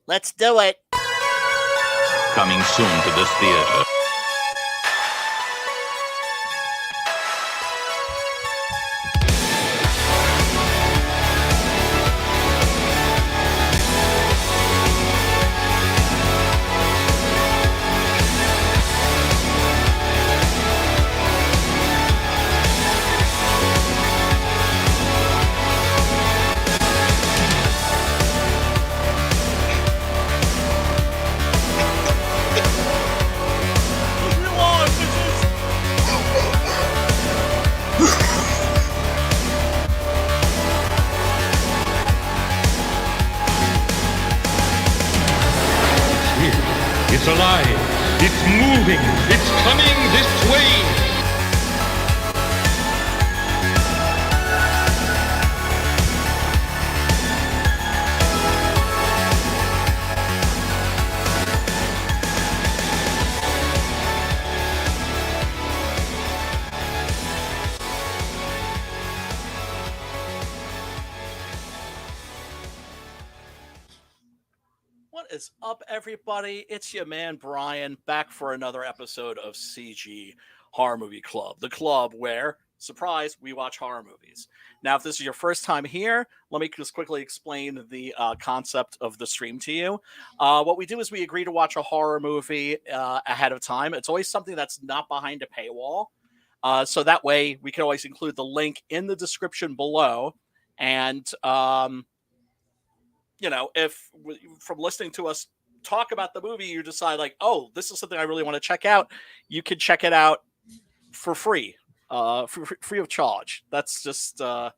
Let's do it. Coming soon to this theater. It's alive. It's moving. It's coming this way. What is up, everybody? It's your man Brian back for another episode of CG Horror Movie Club, the club where, surprise, we watch horror movies. Now, if this is your first time here, let me just quickly explain the concept of the stream to you. What we do is we agree to watch a horror movie ahead of time. It's always something that's not behind a paywall. So that way we can always include the link in the description below. And if from listening to us talk about the movie, you decide like, oh, this is something I really want to check out, you can check it out for free, free of charge. That's a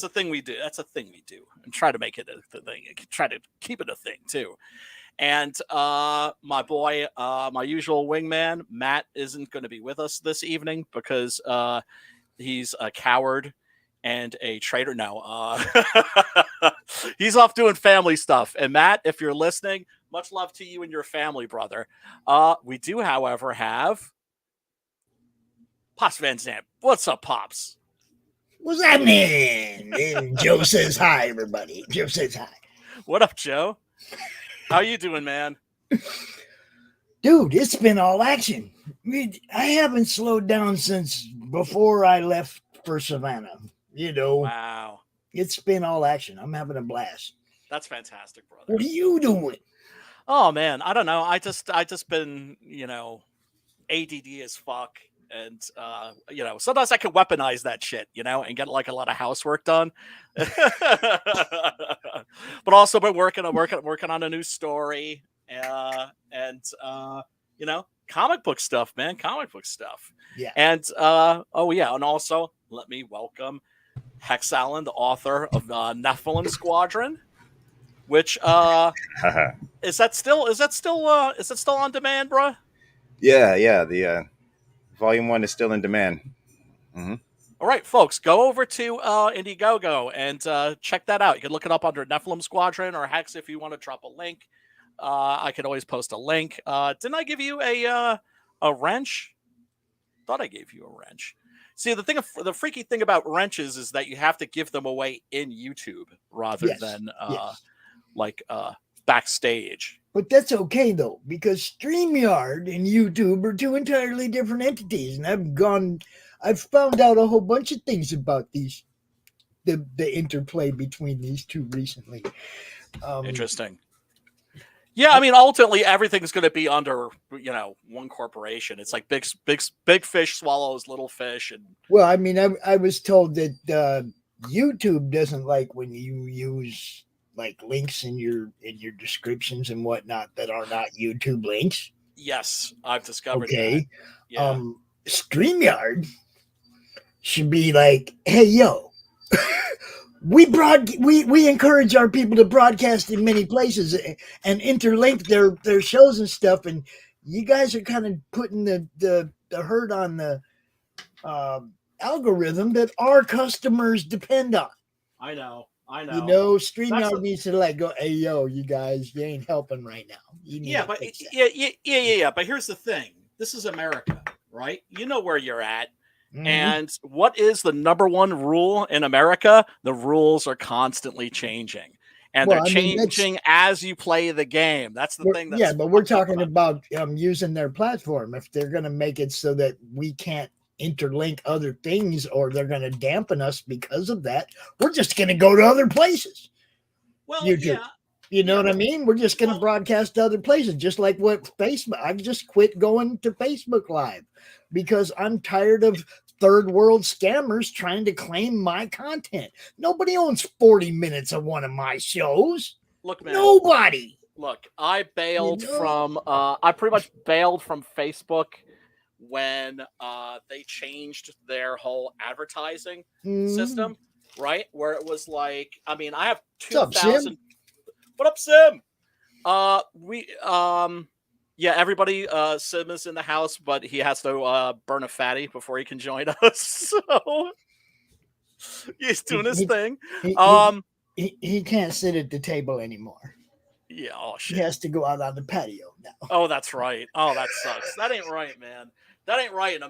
thing we do. That's a thing we do, and try to make it a thing. Try to keep it a thing too. And my boy, my usual wingman, Matt, isn't going to be with us this evening because he's a coward and a traitor. No, he's off doing family stuff. And Matt, if you're listening, much love to you and your family, brother. We do, however, have Pops Van Zandt. What's up, Pops? What's happening? And Joe says hi, everybody. Joe says hi. What up, Joe? How you doing, man? Dude, it's been all action. I haven't slowed down since before I left for Savannah. Wow. It's been all action. I'm having a blast. That's fantastic, brother. What are you doing? Oh man, I don't know. I just been, ADD as fuck. And sometimes I can weaponize that shit, and get like a lot of housework done. But also been working on a new story, and comic book stuff, man. Comic book stuff. Yeah. And and also let me welcome Hex Allen, the author of Nephilim Squadron, which is that still on demand, bruh? Yeah. The Volume 1 is still in demand. Mm-hmm. All right, folks, go over to Indiegogo and check that out. You can look it up under Nephilim Squadron or Hex if you want to drop a link. I could always post a link. Didn't I give you a wrench? Thought I gave you a wrench. See, the freaky thing about wrenches is that you have to give them away in YouTube rather than backstage. But that's okay, though, because StreamYard and YouTube are two entirely different entities. And I've found out a whole bunch of things about the interplay between these two recently. Interesting. Yeah, I mean, ultimately, everything's going to be under, one corporation. It's like big fish swallows little fish. And well, I mean, I was told that YouTube doesn't like when you use like links in your descriptions and whatnot that are not YouTube links. Yes, I've discovered that. Yeah. StreamYard should be like, hey, yo, we encourage our people to broadcast in many places and interlink their shows and stuff, and you guys are kind of putting the hurt on the algorithm that our customers depend on. I know. StreamYard needs to like go, hey, yo, you guys, you ain't helping right now. But here's the thing. This is America, right? You know where you're at. Mm-hmm. And what is the number one rule in America? The rules are constantly changing. and Well, they're I mean, that's- changing as you play the game. That's the thing. That's yeah, but we're talking about using their platform. If they're going to make it so that we can't interlink other things, or they're going to dampen us because of that, we're just going to go to other places. well, YouTube. yeah. You know Yeah, what I mean? We're just going to well- broadcast to other places, just like what Facebook. I've just quit going to Facebook Live because I'm tired of third world scammers trying to claim my content. Nobody owns 40 minutes of one of my shows. Look, man. Nobody. Look, I bailed You know? from. I pretty much bailed from Facebook when they changed their whole advertising Mhm. system, right? Where it was like, I mean, I have What's up, Sim? 2,000. What up, Sim? Yeah, everybody. Sim is in the house, but he has to burn a fatty before he can join us. So he's doing his He- thing. He, he can't sit at the table anymore. Yeah. Oh He shit. has to go out on the patio now. Oh, that's right. Oh, that sucks. That ain't right, man. That ain't right. And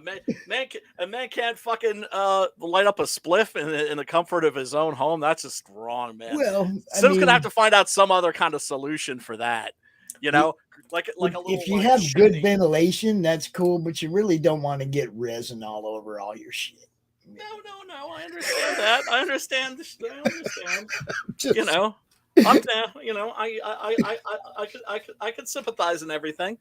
a man can't fucking light up a spliff in the comfort of his own home. That's just wrong, man. Well, Sim's gonna have to find out some other kind of solution for that. You know, like a little. if you like, have good chimney. ventilation, that's cool, but you really don't want to get resin all over all your shit. No. I understand that. I understand. I understand. Just- You know, I'm down. You know, I could sympathize in everything.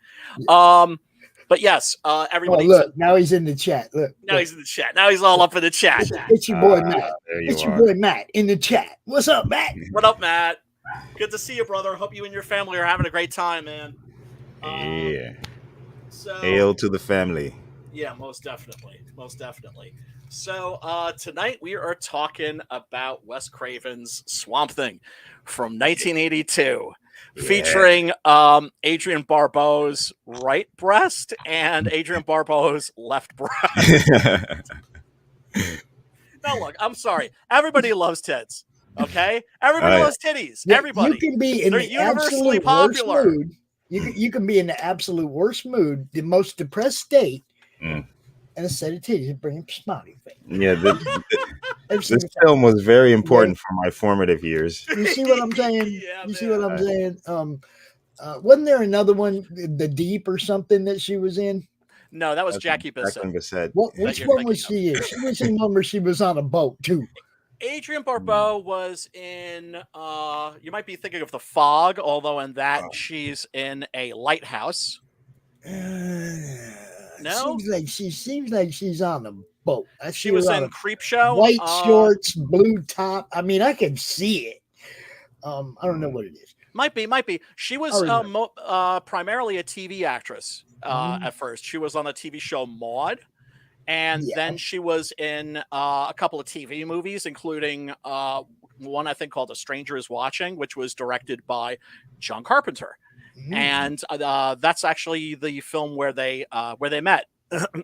But yes, oh, everybody. look, now he's in the chat. Look, Now he's in the chat. Now he's all up in the chat. it's your boy Matt. There you It's your are. boy Matt in the chat. What's up, Matt? What up, Matt? Good to see you, brother. Hope you and your family are having a great time, man. Yeah. So Hail to the family. yeah, most definitely. So tonight we are talking about Wes Craven's Swamp Thing from 1982, Yeah. featuring Adrian Barbeau's right breast and Adrian Barbeau's left breast. Now look, I'm sorry. Everybody loves tits. Okay? Everybody Right. loves titties. You- Everybody. You can be in They're the universally absolute popular. worst mood. You can be in the absolute worst mood, the most depressed state, Mm. and a set of titties and bring up smiley face. Yeah, Every this single time. film was very important for my formative years. You see what I'm saying? Yeah, you see man. what I'm saying? Wasn't there another one, The Deep or something that she was in? No, that was That's Jackie Bissett. Jacqueline Bisset. Which you're one was thinking she in? She was in one where she was on a boat too. Adrian Barbeau was in you might be thinking of The Fog, although in that Oh. she's in a lighthouse. No? Seems like she's on a boat. I She see was her on in a Creep Show. white uh, shorts, blue top. I mean, I can see it. I don't know what it is. Might be. She was I'll remember. primarily a TV actress at first. She was on the TV show Maude, and Yeah. then she was in a couple of TV movies, including one I think called A Stranger Is Watching, which was directed by John Carpenter. Mm. And that's actually the film where they met,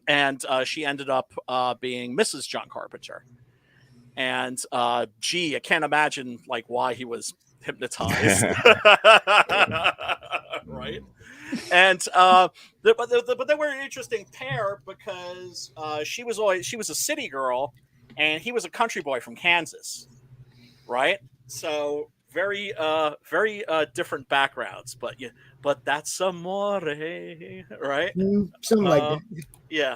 and she ended up being Mrs. John Carpenter. And gee, I can't imagine like why he was hypnotized, right? And but they were an interesting pair because she was a city girl, and he was a country boy from Kansas, right? So very different backgrounds, but that's amore, right? Something like that. Yeah.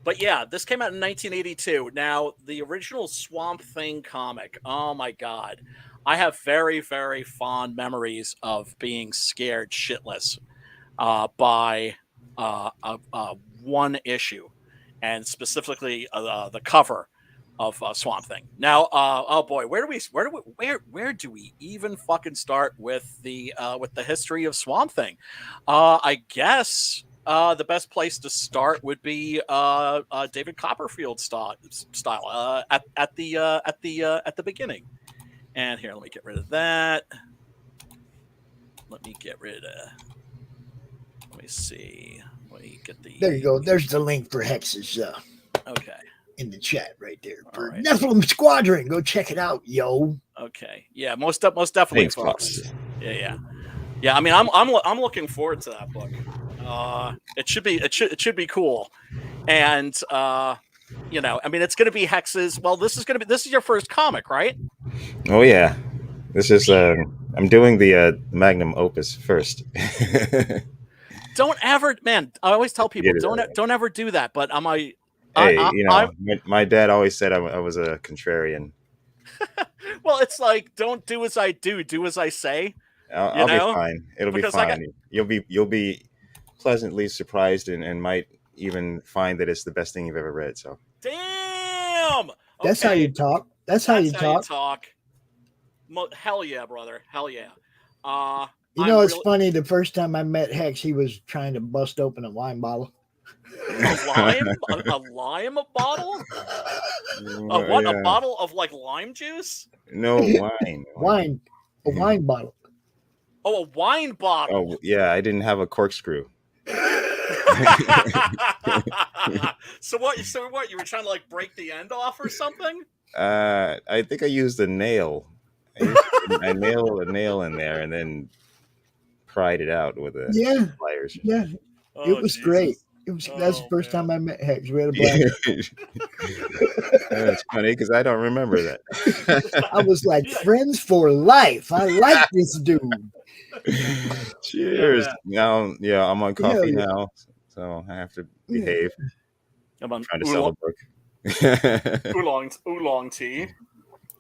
But yeah, this came out in 1982. Now, the original Swamp Thing comic, oh my God. I have very, very fond memories of being scared shitless by one issue, and specifically the cover of Swamp Thing. Now, oh boy, where do we even fucking start with the history of Swamp Thing? I guess the best place to start would be David Copperfield style at the beginning. And here, let me get rid of that. Let me see. Let me get the. There you go. There's the link for Hex's Okay. in the chat right there. For All right. Nephilim Squadron. Go check it out, yo. Okay. Yeah. Most definitely, Thanks, folks. Fox. Yeah. I mean, I'm looking forward to that book. It should be cool, and you know, I mean, it's going to be Hex's. Well, this is your first comic, right? Oh yeah, this is. I'm doing the magnum opus first. Don't ever, man. I always tell people Get it don't ever do that. But Hey, you know, my dad always said I was a contrarian. well, it's like don't do as I do, do as I say. I'll be fine. It'll be Because fine. You'll be pleasantly surprised and might even find that it's the best thing you've ever read. So damn. That's how you talk. That's how you talk. Hell yeah, brother. Hell yeah. You know, it's funny. The first time I met Hex, he was trying to bust open a wine bottle. A lime bottle? What? Yeah. A bottle of like lime juice? No wine. Wine. A wine bottle. Oh, a wine bottle. Oh yeah, I didn't have a corkscrew. So what? You were trying to like break the end off or something? I think I used a nail. I nailed a nail in there and then pried it out with a pliers. Yeah. Oh, It was Jesus. great. That's the first time I met Hex. We had a blast. That's funny because I don't remember that. I was like, friends for life. I like this dude. Cheers. Yeah, Now, I'm on coffee yeah. now, so I have to behave. I'm on Trying to sell a book. oolong tea.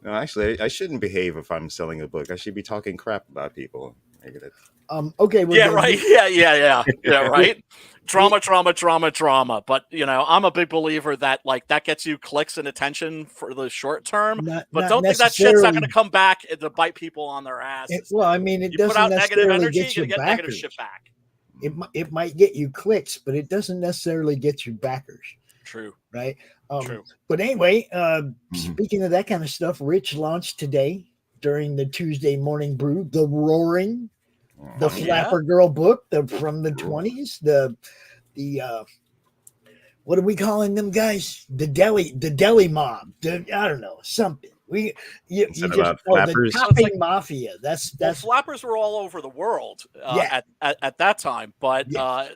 No, actually, I shouldn't behave if I'm selling a book. I should be talking crap about people. I get it. Okay. Yeah, right. Yeah, right. Drama. But you know, I'm a big believer that like that gets you clicks and attention for the short term. But don't think that shit's not going to come back to bite people on their asses. Well, I mean, it You put doesn't out negative necessarily energy, get you're you going to get negative backers. shit back. It might get you clicks, but it doesn't necessarily get you backers, True. right? True. But anyway, speaking of that kind of stuff, Rich launched today during the Tuesday Morning Brew, The Roaring, the Flapper Girl book, from the 20s, the what are we calling them guys? The deli mob. I don't know, something. You just about the flappers? topping mafia. That's flappers were all over the world at that time, but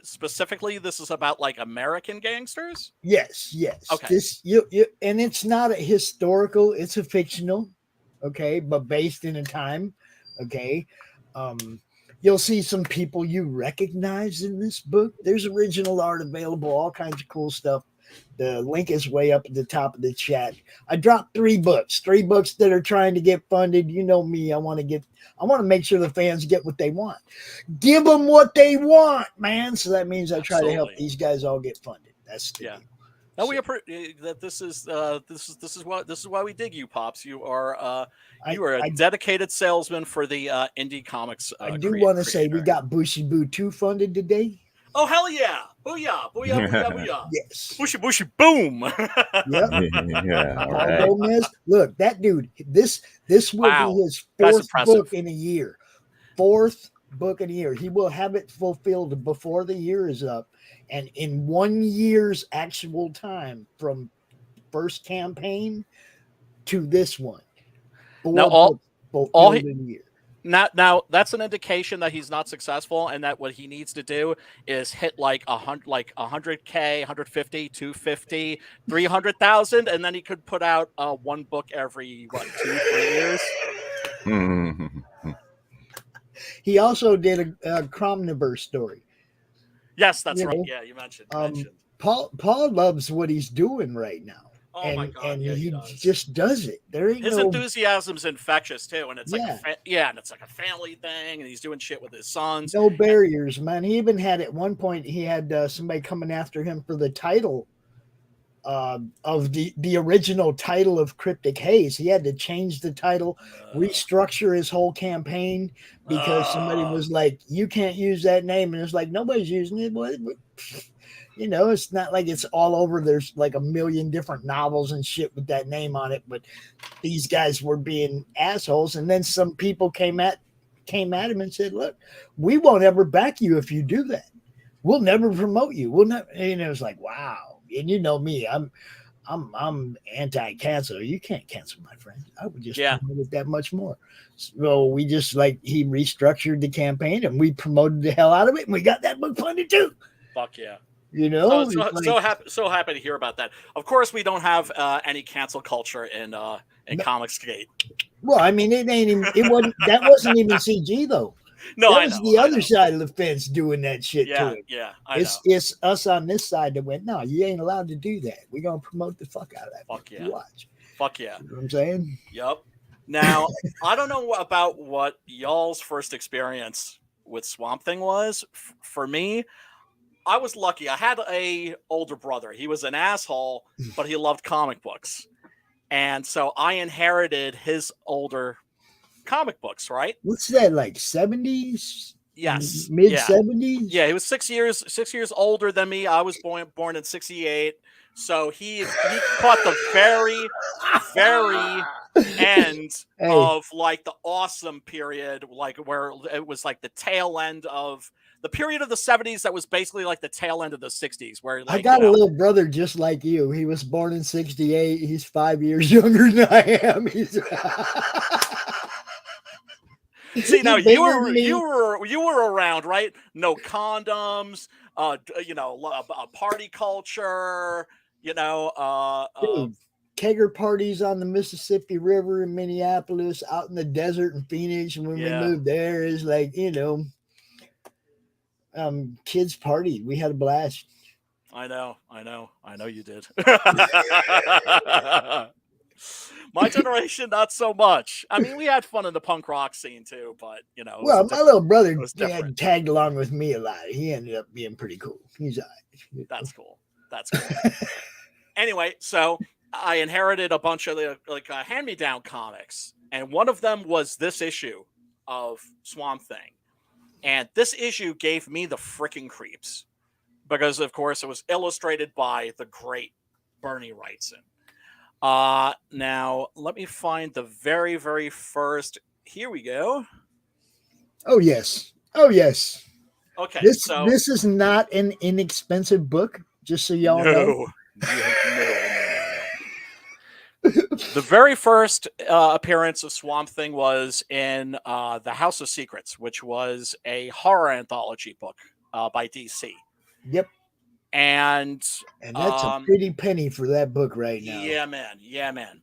specifically, this is about like American gangsters. Yes. Okay. This and it's not a historical; it's a fictional, okay, but based in a time, okay. You'll see some people you recognize in this book. There's original art available, all kinds of cool stuff. The link is way up at the top of the chat. I dropped 3 books that are trying to get funded. You know me. I want to make sure the fans get what they want. Give them what they want, man. So that means I try to help these guys all get funded. That's the deal. No, we appreciate that. This is why we dig you, Pops. You are a dedicated salesman for the indie comics. I do want to say we got Bushy Boo 2 funded today. Oh hell yeah! Booyah! Yes. Bushy boom! Yep. Yeah. All Paul right. Gomez. Look, that dude. This will be his That's 4th impressive. book in a year. 4th book in a year. He will have it fulfilled before the year is up, and in 1 year's actual time from first campaign to this one. 4 Now, books fulfilled in a year. Now that's an indication that he's not successful, and that what he needs to do is hit like 100K, 150, 250, 300,000, and then he could put out 1 book every 2-3 years. He also did a Cromniverse story. Yes, that's You right. know, Yeah, you mentioned. Paul loves what he's doing right now. Oh my God! And Yeah, he does. just does it. There ain't His no enthusiasm's infectious too, and it's like Yeah. and it's like a family thing, and he's doing shit with his sons. no barriers, man. He even had at one point he had somebody coming after him for the title of the original title of Cryptic Haze. He had to change the title, restructure his whole campaign because somebody was like, "You can't use that name," and it's like nobody's using it. What? You know, it's not like it's all over. There's like a million different novels and shit with that name on it, but these guys were being assholes. And then some people came at him and said, "Look, we won't ever back you if you do that. We'll never promote you. We'll not." And it was like, wow. And you know me, I'm anti-cancel. You can't cancel my friend. I would just promote it that much more. So we just he restructured the campaign and we promoted the hell out of it, and we got that book funded too. Fuck yeah. You know, so happy to hear about that. Of course, we don't have any cancel culture in Comicsgate. Well, I mean, it wasn't even CG though. No, that was the other side of the fence doing that shit to it. Yeah, it's us on this side that went, no, you ain't allowed to do that. We're gonna promote the fuck out of that. Fuck yeah. You watch. Fuck yeah. You know what I'm saying? Yep. Now, I don't know about what y'all's first experience with Swamp Thing was. For me, I was lucky. I had a older brother. He was an asshole, but he loved comic books. And so I inherited his older comic books, right? What's that, like 70s? Yes. Mid 70s? Yeah, he was 6 years older than me. I was born in 68. So he caught the very, very end of like the awesome period, like where it was like the tail end of the period of the 70s that was basically like the tail end of the 60s. Where like, I got a little brother just like you. He was born in 68. He's 5 years younger than I am. See, now you were around, right? No condoms, party culture, Dude, kegger parties on the Mississippi River in Minneapolis, out in the desert in Phoenix. And when we moved there, is like, kids party. We had a blast. I know you did. My generation, not so much. I mean, we had fun in the punk rock scene too, but well, my little brother tagged along with me a lot. He ended up being pretty cool. He's all right. That's cool. Anyway, so I inherited a bunch of hand-me-down comics, and one of them was this issue of Swamp Thing, and this issue gave me the freaking creeps because, of course, it was illustrated by the great Bernie Wrightson. Now let me find the very, very first. Here we go. Oh yes. Okay. This is not an inexpensive book, just so y'all know. No. The very first appearance of Swamp Thing was in The House of Secrets, which was a horror anthology book by DC. Yep. And that's a pretty penny for that book right now. Yeah, man.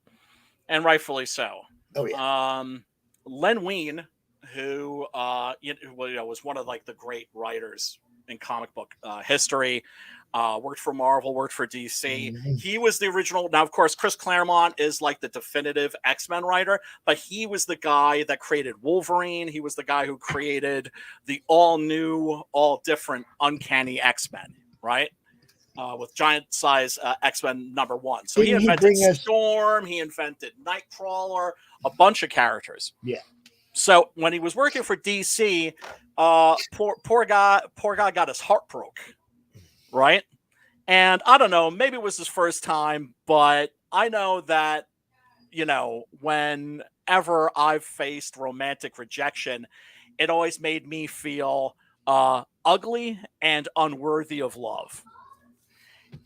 And rightfully so. Oh yeah. Len Wein, who was one of like the great writers in comic book history, worked for Marvel, worked for DC. Mm-hmm. He was the original. Now, of course, Chris Claremont is like the definitive X-Men writer, but he was the guy that created Wolverine. He was the guy who created the all new, all different, uncanny X-Men. Right, with giant size X-Men #1. So he invented Storm, he invented Nightcrawler, a bunch of characters. Yeah. So when he was working for DC, poor guy got his heart broke, right? And I don't know, maybe it was his first time, but I know that whenever I've faced romantic rejection, it always made me feel ugly and unworthy of love.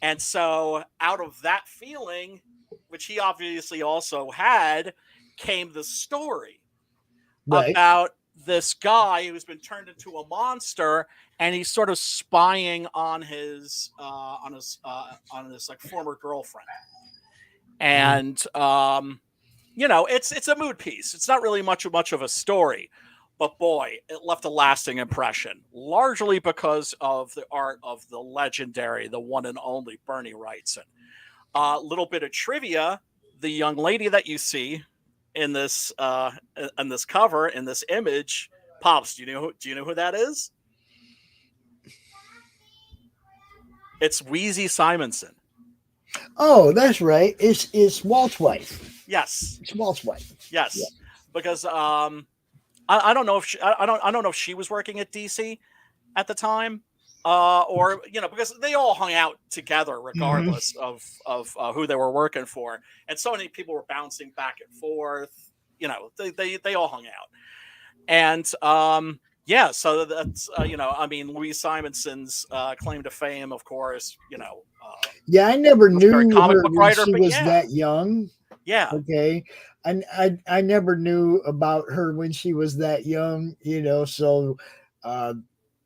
And so out of that feeling, which he obviously also had, came the story about this guy who's been turned into a monster, and he's sort of spying on his like former girlfriend. And it's a mood piece. It's not really much of a story. But boy, it left a lasting impression, largely because of the art of the legendary, the one and only Bernie Wrightson. Little bit of trivia: the young lady that you see in this cover, in this image, Pops, do you know who that is? It's Wheezy Simonson. Oh, that's right. It's Walt's wife. Yes, it's Walt's wife. Yes, yeah. Because I don't know if I don't know if she was working at DC at the time, or because they all hung out together regardless of who they were working for, and so many people were bouncing back and forth. They all hung out, and so that's Louise Simonson's claim to fame, of course. I never knew her when she was that that young. Yeah. Okay. I never knew about her when she was that young, so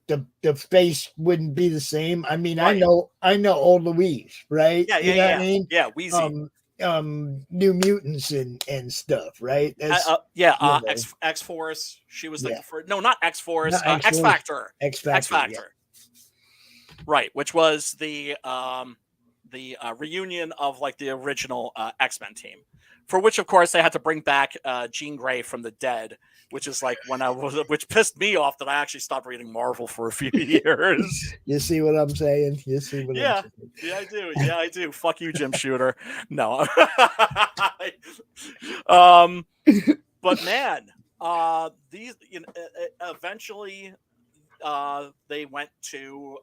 the face wouldn't be the same. I mean, Right. I know old Louise, right? Yeah, You know what I yeah. mean? Yeah, Wheezy. New Mutants and stuff, right? That's you know. X Force. She was Yeah. not X Force. Not X X-Force. Factor. X Factor. X Factor. Right, which was the reunion of like the original X-Men team, for which of course they had to bring back Jean Grey from the dead, which is like which pissed me off that I actually stopped reading Marvel for a few years. You see what I'm saying? You see what I'm saying? Yeah, I do. Yeah, I do. Fuck you, Jim Shooter. No. But man, these eventually they went to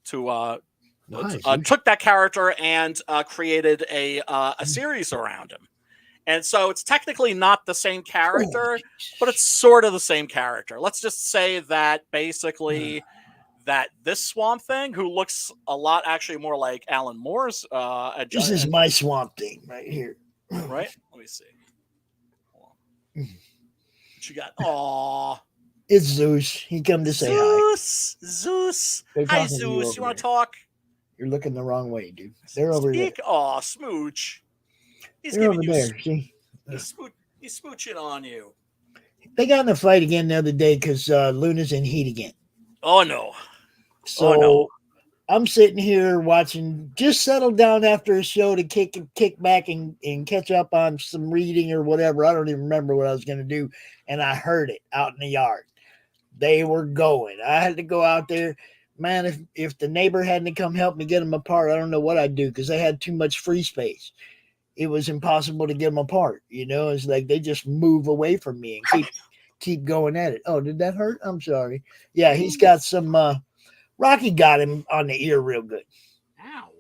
took that character and created a series around him. And so it's technically not the same character, but it's sort of the same character. Let's just say that basically that this Swamp Thing, who looks a lot actually more like Alan Moore's this is my Swamp Thing right here. Right? Let me see. Hold on. What you got? Aw. It's Zeus. He come to say hi. Zeus. They're Hi, talking to you Zeus. You over want to there. talk? You're looking the wrong way, dude. They're over there. Aw, smooch. He's They're over giving you there. See? he's smooching on you. They got in a fight again the other day because Luna's in heat again. Oh no. So no. I'm sitting here watching, just settled down after a show to kick back and catch up on some reading or whatever. I don't even remember what I was going to do. And I heard it out in the yard. They were going. I had to go out there. Man, if the neighbor hadn't come help me get them apart, I don't know what I'd do because they had too much free space. It was impossible to get them apart. You know, it's like they just move away from me and keep going at it. Oh, did that hurt? I'm sorry. Yeah, he's got some Rocky got him on the ear real good. Ow.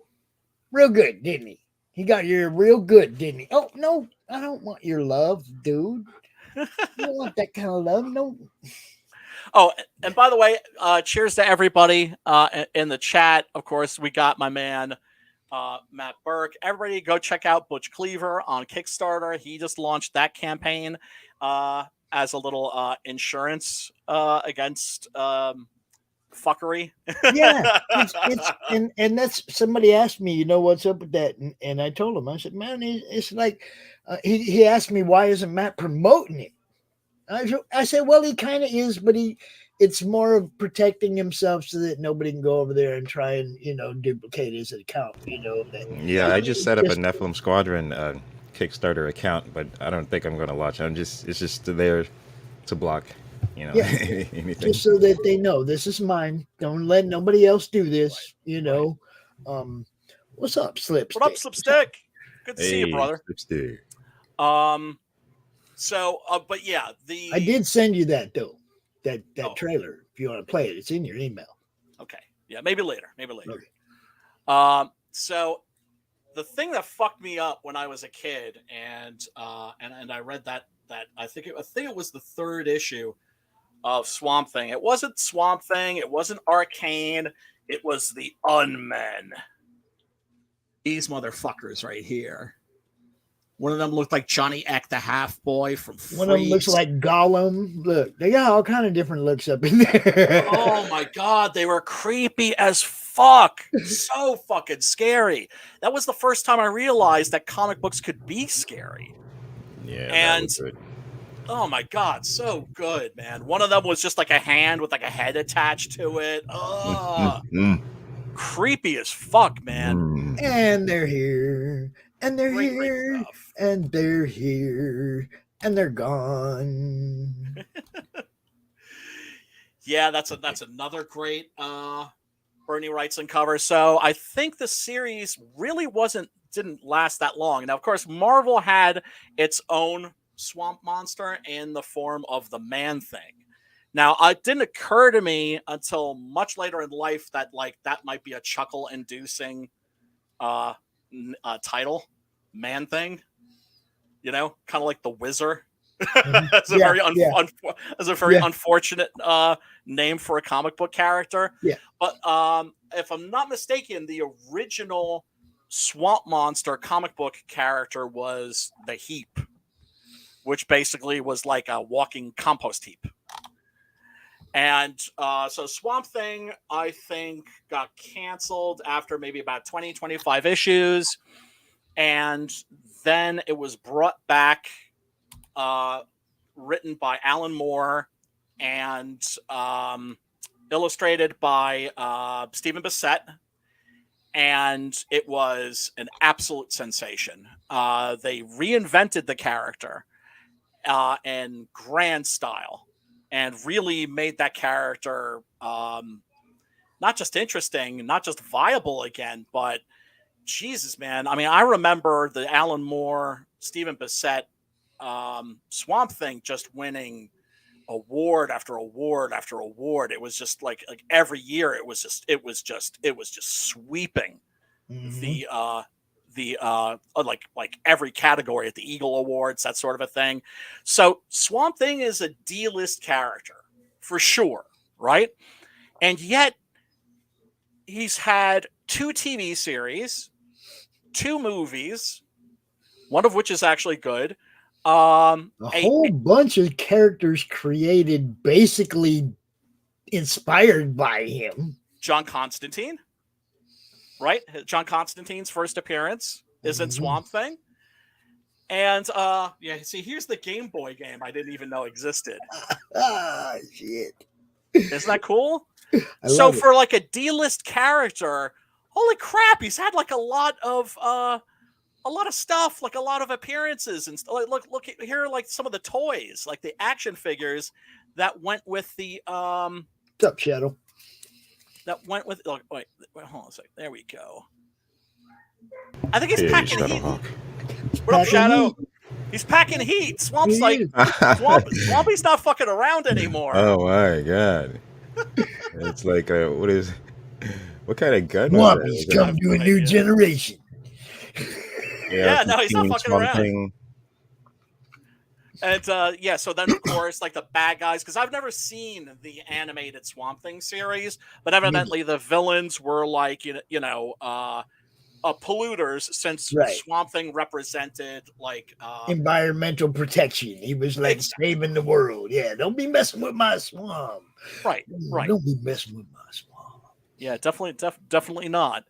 Real good, didn't he? He got your ear real good, didn't he? Oh, no, I don't want your love, dude. You don't want that kind of love. No. Oh, and by the way, cheers to everybody in the chat. Of course, we got my man, Matt Burke. Everybody go check out Butch Cleaver on Kickstarter. He just launched that campaign as a little insurance against fuckery. Yeah, it's and that's, somebody asked me, you know, what's up with that, and I told him, I said, man, it's like he asked me, why isn't Matt promoting it? I said, well, he kind of is, but it's more of protecting himself so that nobody can go over there and try and, you know, duplicate his account, you know. Yeah, I just set up a Nephilim Squadron Kickstarter account, but I don't think I'm going to launch. It's just there to block, you know, anything. Just so that they know this is mine. Don't let nobody else do this, you know. What's up, Slipstick? What up, Slipstick? Good to see you, brother. Slipstick. So, but yeah, I did send you that though, that trailer. If you want to play it, it's in your email. Okay, yeah, maybe later. Okay. So the thing that fucked me up when I was a kid, and I read that I think it was the third issue of Swamp Thing. It wasn't Swamp Thing. It wasn't Arcane. It was the Unmen. These motherfuckers right here. One of them looked like Johnny Eck, the half boy from Freeze. One of them looks like Gollum. Look, they got all kind of different looks up in there. Oh my god, they were creepy as fuck. So fucking scary. That was the first time I realized that comic books could be scary. Yeah, and that was good. Oh my god, so good, man. One of them was just like a hand with like a head attached to it. Creepy as fuck, man. And they're here. And they're Great here. stuff. And they're here. And they're gone. Yeah, that's another great Bernie Wrightson cover. So I think the series really didn't last that long. Now, of course, Marvel had its own swamp monster in the form of the Man-Thing. Now, it didn't occur to me until much later in life that that might be a chuckle-inducing title, Man-Thing. You know, kind of like the Wizard. That's a very unfortunate name for a comic book character. Yeah. But if I'm not mistaken, the original Swamp Monster comic book character was the Heap, which basically was like a walking compost heap. And so Swamp Thing, I think, got canceled after maybe about 20, 25 issues. And then it was brought back, written by Alan Moore and illustrated by Stephen Bissette. And it was an absolute sensation. They reinvented the character in grand style and really made that character not just interesting, not just viable again, but Jesus, man. I mean, I remember the Alan Moore, Stephen Bissette Swamp Thing just winning award after award after award. It was just like every year it was just sweeping the like every category at the Eagle Awards, that sort of a thing. So Swamp Thing is a D-list character for sure, right? And yet he's had 2 TV series, 2 movies, one of which is actually good. A whole bunch of characters created basically inspired by him. John Constantine, right? John Constantine's first appearance is in Swamp Thing. And yeah, see, here's the Game Boy game I didn't even know existed. Ah, shit. Isn't that cool? So for like a D-list character, holy crap, he's had like a lot of stuff, like a lot of appearances, and look here, like some of the toys, like the action figures that went with the What's up, Shadow? That went with. Oh, wait, hold on a sec. There we go. I think he's packing heat. What up, Shadow? He's packing heat. Swamp's like Swampy's not fucking around anymore. Oh my god! It's like what kind of gun? Swampy's come to a new generation. Yeah, no, he's not fucking around. And yeah, so then of course, like the bad guys, because I've never seen the animated Swamp Thing series, but evidently the villains were like polluters, since Swamp Thing represented like environmental protection. He was like saving the world. Yeah, don't be messing with my swamp. Right. Don't be messing with my swamp. Yeah, definitely not.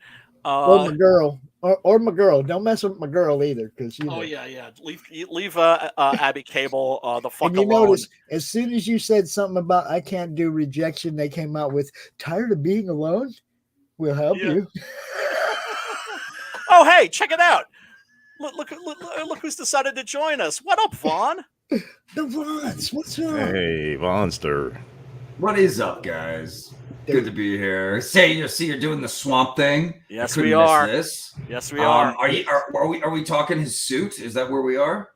Or my girl. Or my girl. Don't mess with my girl either, because yeah. Leave Abby Cable the fuck and you alone. Notice, as soon as you said something about I can't do rejection, they came out with tired of being alone. We'll help you. Oh, hey, check it out! Look who's decided to join us. What up, Vaughn? The Vaughns. What's up? Hey, Vonster. What is up, guys? Good to be here. You're doing the Swamp Thing. Yes, we are. This. Yes, we are. Are we talking his suit? Is that where we are?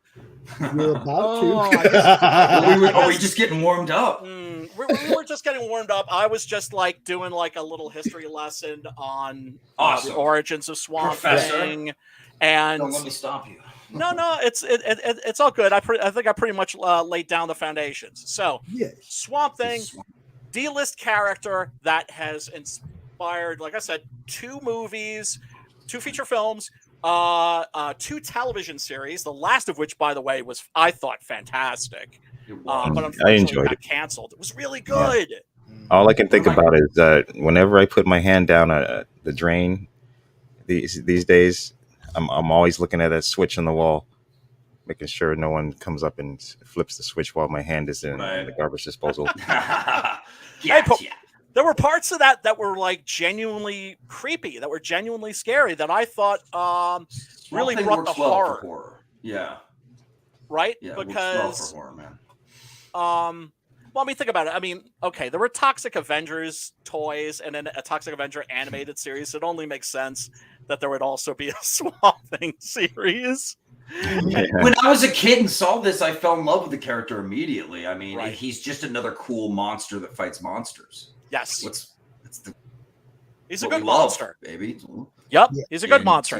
We're about to. Are we just getting warmed up? We were just getting warmed up. I was just like doing like a little history lesson on the origins of Swamp Thing, and don't let me stop you. No, it's all good. I think I pretty much laid down the foundations. So, Swamp Thing, D-list character that has inspired, like I said, 2 movies, 2 feature films, 2 television series. The last of which, by the way, was I thought fantastic, but unfortunately got canceled. It was really good. Yeah. All I can think about is that whenever I put my hand down the drain, these days. I'm always looking at that switch on the wall, making sure no one comes up and flips the switch while my hand is in the garbage disposal. There were parts of that were like genuinely creepy, that were genuinely scary, that I thought really brought the horror. Yeah. Right? Yeah, because for horror, man. Well, I mean, think about it. I mean, okay, there were Toxic Avengers toys and then a Toxic Avenger animated series. It only makes sense that there would also be a Swamp Thing series. When I was a kid and saw this, I fell in love with the character immediately. I mean, he's just another cool monster that fights monsters. Yes. He's a good monster, baby. Yep, he's a good monster.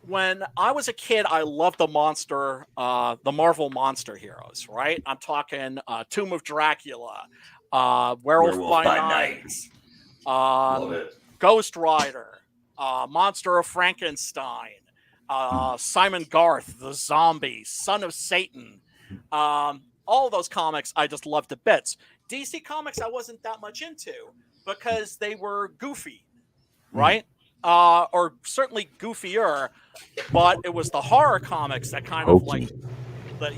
When I was a kid, I loved the Marvel monster heroes, right? I'm talking Tomb of Dracula, Werewolf by Night, Love it. Ghost Rider, Monster of Frankenstein, Simon Garth, the Zombie, Son of Satan. all those comics I just loved to bits. DC Comics I wasn't that much into because they were goofy, right? Or certainly goofier, but it was the horror comics that kind of like, that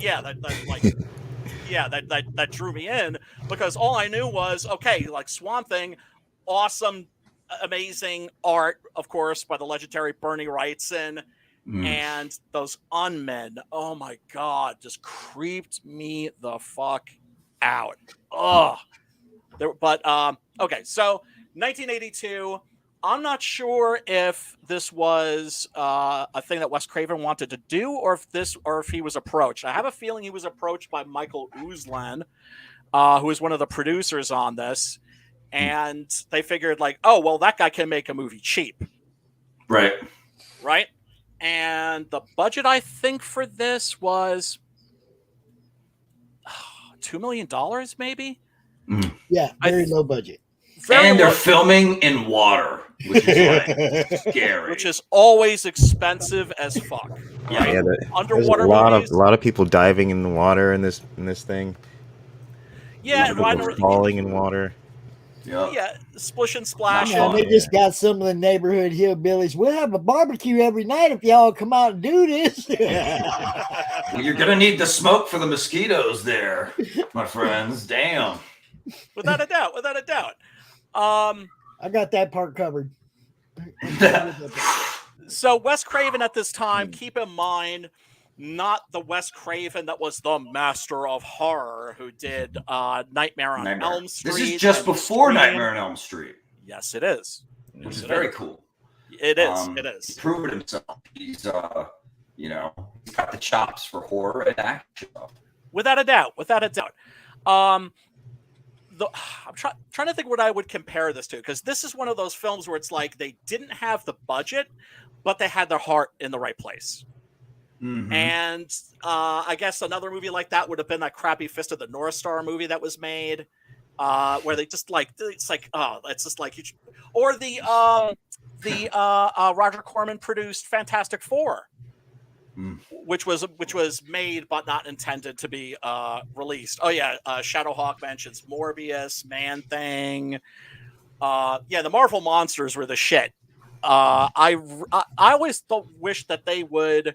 drew me in, because all I knew was, okay, like Swamp Thing, awesome, amazing art, of course, by the legendary Bernie Wrightson, and those Unmen, oh my God, just creeped me the fuck out. Ugh. Okay, so 1982. I'm not sure if this was a thing that Wes Craven wanted to do, or if he was approached. I have a feeling he was approached by Michael Uslan, who is one of the producers on this, and they figured like, oh well, that guy can make a movie cheap, right? And the budget I think for this was $2 million, maybe. Yeah, very low budget. And they're filming in water, which is like scary. Which is always expensive as fuck. Right? Yeah, underwater there's a lot of people diving in the water in this thing. Yeah, falling in water. Yeah, splish and splash. Yeah, they just got some of the neighborhood hillbillies. We'll have a barbecue every night if y'all come out and do this. Well, you're gonna need the smoke for the mosquitoes there, my friends. Damn. Without a doubt. I got that part covered. So Wes Craven at this time, keep in mind, not the Wes Craven that was the master of horror who did Nightmare on Elm Street. This is just before Nightmare on Elm Street. Yes, it is. Which is very cool. It is. It is. He's proven himself. He's got the chops for horror and action. Without a doubt. I'm trying to think what I would compare this to, because this is one of those films where it's like they didn't have the budget, but they had their heart in the right place. Mm-hmm. And I guess another movie like that would have been that crappy Fist of the North Star movie that was made, where they just like, it's like, it's just like, or the Roger Corman produced Fantastic Four. Which was made but not intended to be released. Oh yeah, Shadowhawk mentions Morbius, Man Thing. The Marvel monsters were the shit. I always wish that they would,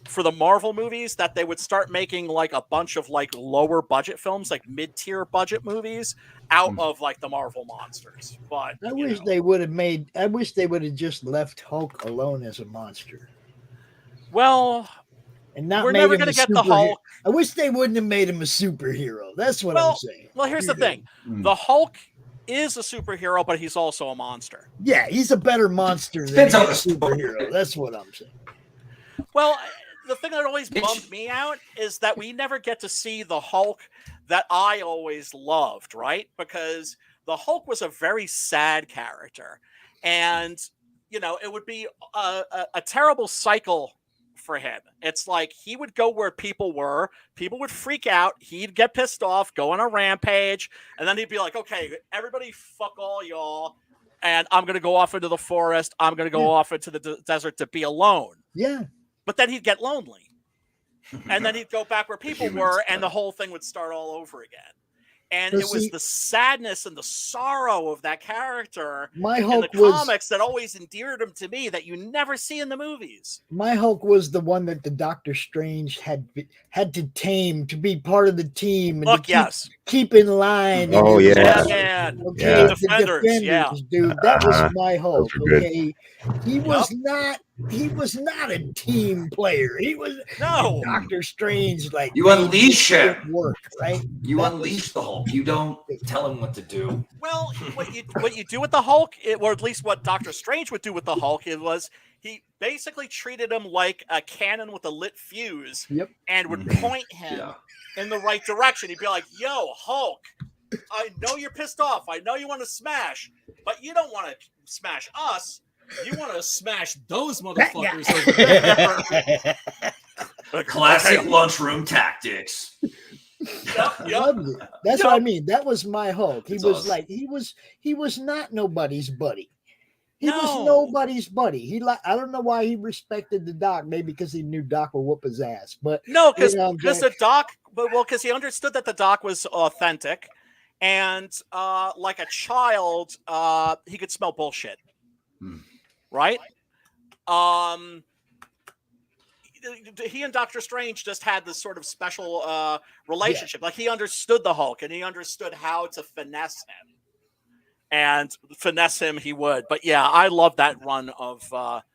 for the Marvel movies, that they would start making like a bunch of like lower budget films, like mid-tier budget movies, out of like the Marvel monsters. But I wish they would have just left Hulk alone as a monster. Well, and not we're never going to get the Hulk. I wish they wouldn't have made him a superhero. That's what I'm saying. Well, here's the thing. The Hulk is a superhero, but he's also a monster. Yeah, he's a better monster than a superhero. That's what I'm saying. Well, the thing that always bummed me out is that we never get to see the Hulk that I always loved, right? Because the Hulk was a very sad character. And, it would be a terrible cycle for him. It's like he would go where people were, people would freak out, he'd get pissed off, go on a rampage, and then he'd be like, okay, everybody fuck all y'all, and I'm going to go off into the forest, I'm going to go off into the desert to be alone. Yeah. But then he'd get lonely. And then he'd go back where people were, and the whole thing would start all over again. And it was the sadness and the sorrow of that character in the comics that always endeared him to me that you never see in the movies. My Hulk was the one that the Doctor Strange had to tame to be part of the team. And keep in line. Oh, yeah. Okay, the Defenders, dude. That was my Hulk. Okay. He was not a team player. He was Doctor Strange. Like, you unleash him. Work, right? You unleash the Hulk. You don't tell him what to do. Well, what you do with the Hulk, or at least what Doctor Strange would do with the Hulk, he basically treated him like a cannon with a lit fuse, and would point him in the right direction. He'd be like, "Yo, Hulk, I know you're pissed off. I know you want to smash, but you don't want to smash us. You want to smash those motherfuckers over there." Classic lunchroom tactics. That's what I mean. That was my Hulk. He was like, he was not nobody's buddy. He was nobody's buddy. I don't know why he respected the Doc. Maybe because he knew Doc would whoop his ass. But no, because the Doc because he understood that the doc was authentic, and like a child, he could smell bullshit, right? He and Doctor Strange just had this sort of special relationship. Like he understood the Hulk, and he understood how to finesse him, and finesse him he would. But yeah, I love that run of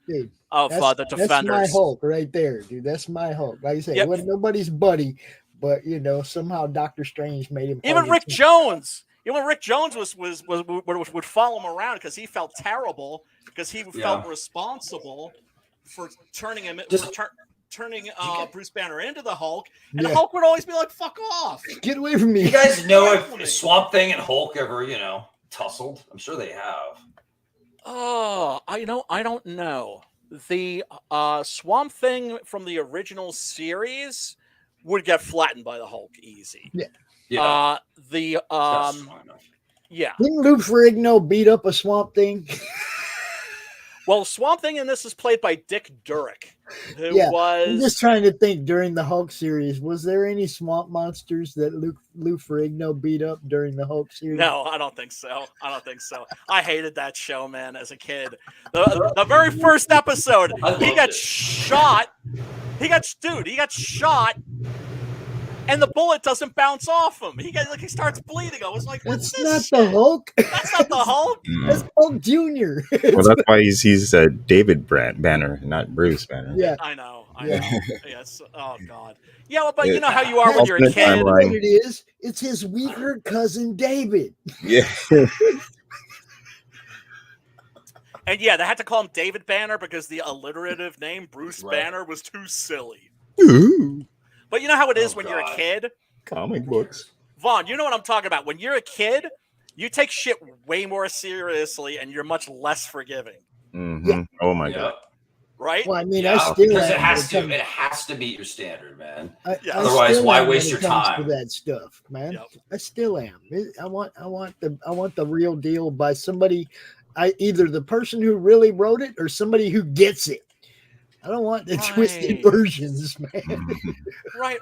Dude, the Defenders. That's my Hulk right there, dude. That's my Hulk. Like I said, it wasn't nobody's buddy, but somehow Doctor Strange made him. Even Rick Jones. Rick Jones would follow him around because he felt terrible because he felt responsible for turning him turning Bruce Banner into the Hulk, and the Hulk would always be like, "Fuck off, get away from me." You guys know if Swamp Thing and Hulk ever tussled? I'm sure they have. Oh, I don't know. The Swamp Thing from the original series would get flattened by the Hulk easy. Yeah. Didn't Lou Ferrigno beat up a Swamp Thing? Well, Swamp Thing in this is played by Dick Durek, who was. I'm just trying to think during the Hulk series, was there any swamp monsters that Lou Ferrigno beat up during the Hulk series? No, I don't think so. I hated that show, man, as a kid. The very first episode, he got shot. He got shot. And the bullet doesn't bounce off him. He starts bleeding. I was like, "What's this? That's not the Hulk. That's not the Hulk. That's Hulk Jr." Well, that's why he's David Banner, not Bruce Banner. Yeah, I know. Yes. Oh God. Yeah, but you know how you are when you're a kid. What it is? It's his weaker cousin David. Yeah. And yeah, they had to call him David Banner because the alliterative name Bruce Banner was too silly. Ooh. But you know how it is when you're a kid? Comic books. Vaughn, you know what I'm talking about. When you're a kid, you take shit way more seriously and you're much less forgiving. Mm-hmm. Yeah. Oh my God. Right? Well, I mean, because it has to meet your standard, man. Otherwise, why waste your time for that stuff, man? Yep. I still am. I want the real deal by somebody, either the person who really wrote it or somebody who gets it. I don't want the twisted versions, man. Right.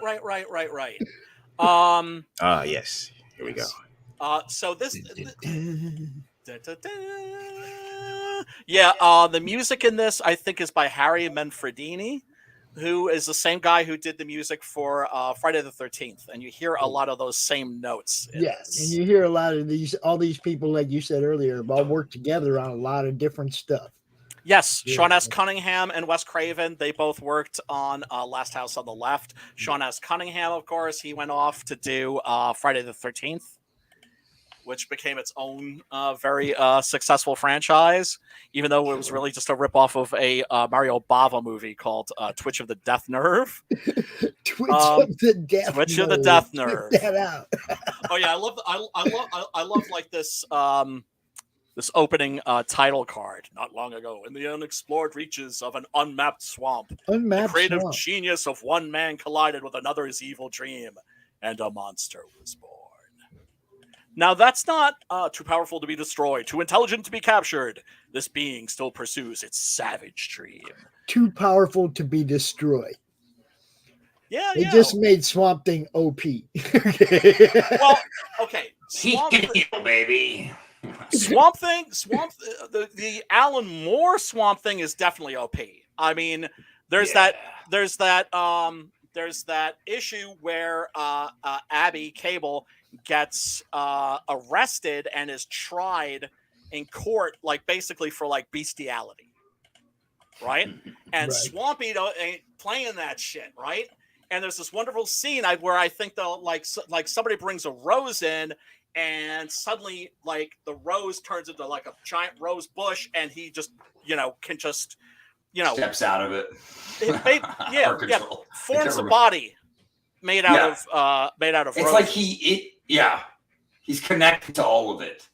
Yes. Here we go. So this. The music in this, I think, is by Harry Manfredini, who is the same guy who did the music for Friday the 13th, and you hear a lot of those same notes. Yes, and you hear a lot of all these people, like you said earlier, have all worked together on a lot of different stuff. Yes, Sean S. Cunningham and Wes Craven, they both worked on Last House on the Left. Sean S. Cunningham, of course, he went off to do Friday the 13th, which became its own very successful franchise, even though it was really just a ripoff of a Mario Bava movie called Twitch of the Death Nerve. Twitch of the Death Nerve. Check that out. Oh yeah, I love like this this opening title card. Not long ago, in the unexplored reaches of an unmapped swamp, the creative genius of one man collided with another's evil dream, and a monster was born. Now, that's not too powerful to be destroyed, too intelligent to be captured. This being still pursues its savage dream. Too powerful to be destroyed. Yeah, It just made Swamp Thing OP. Well, okay. Baby. Swamp Thing, the Alan Moore Swamp Thing is definitely OP. I mean, there's that issue where Abby Cable gets arrested and is tried in court, like basically for like bestiality, right? And Swampy ain't playing that shit, right? And there's this wonderful scene where I think they'll like somebody brings a rose in, and suddenly like the rose turns into like a giant rose bush, and he just can just steps out of it. Forms a body made out of it's rose. like he's connected to all of it,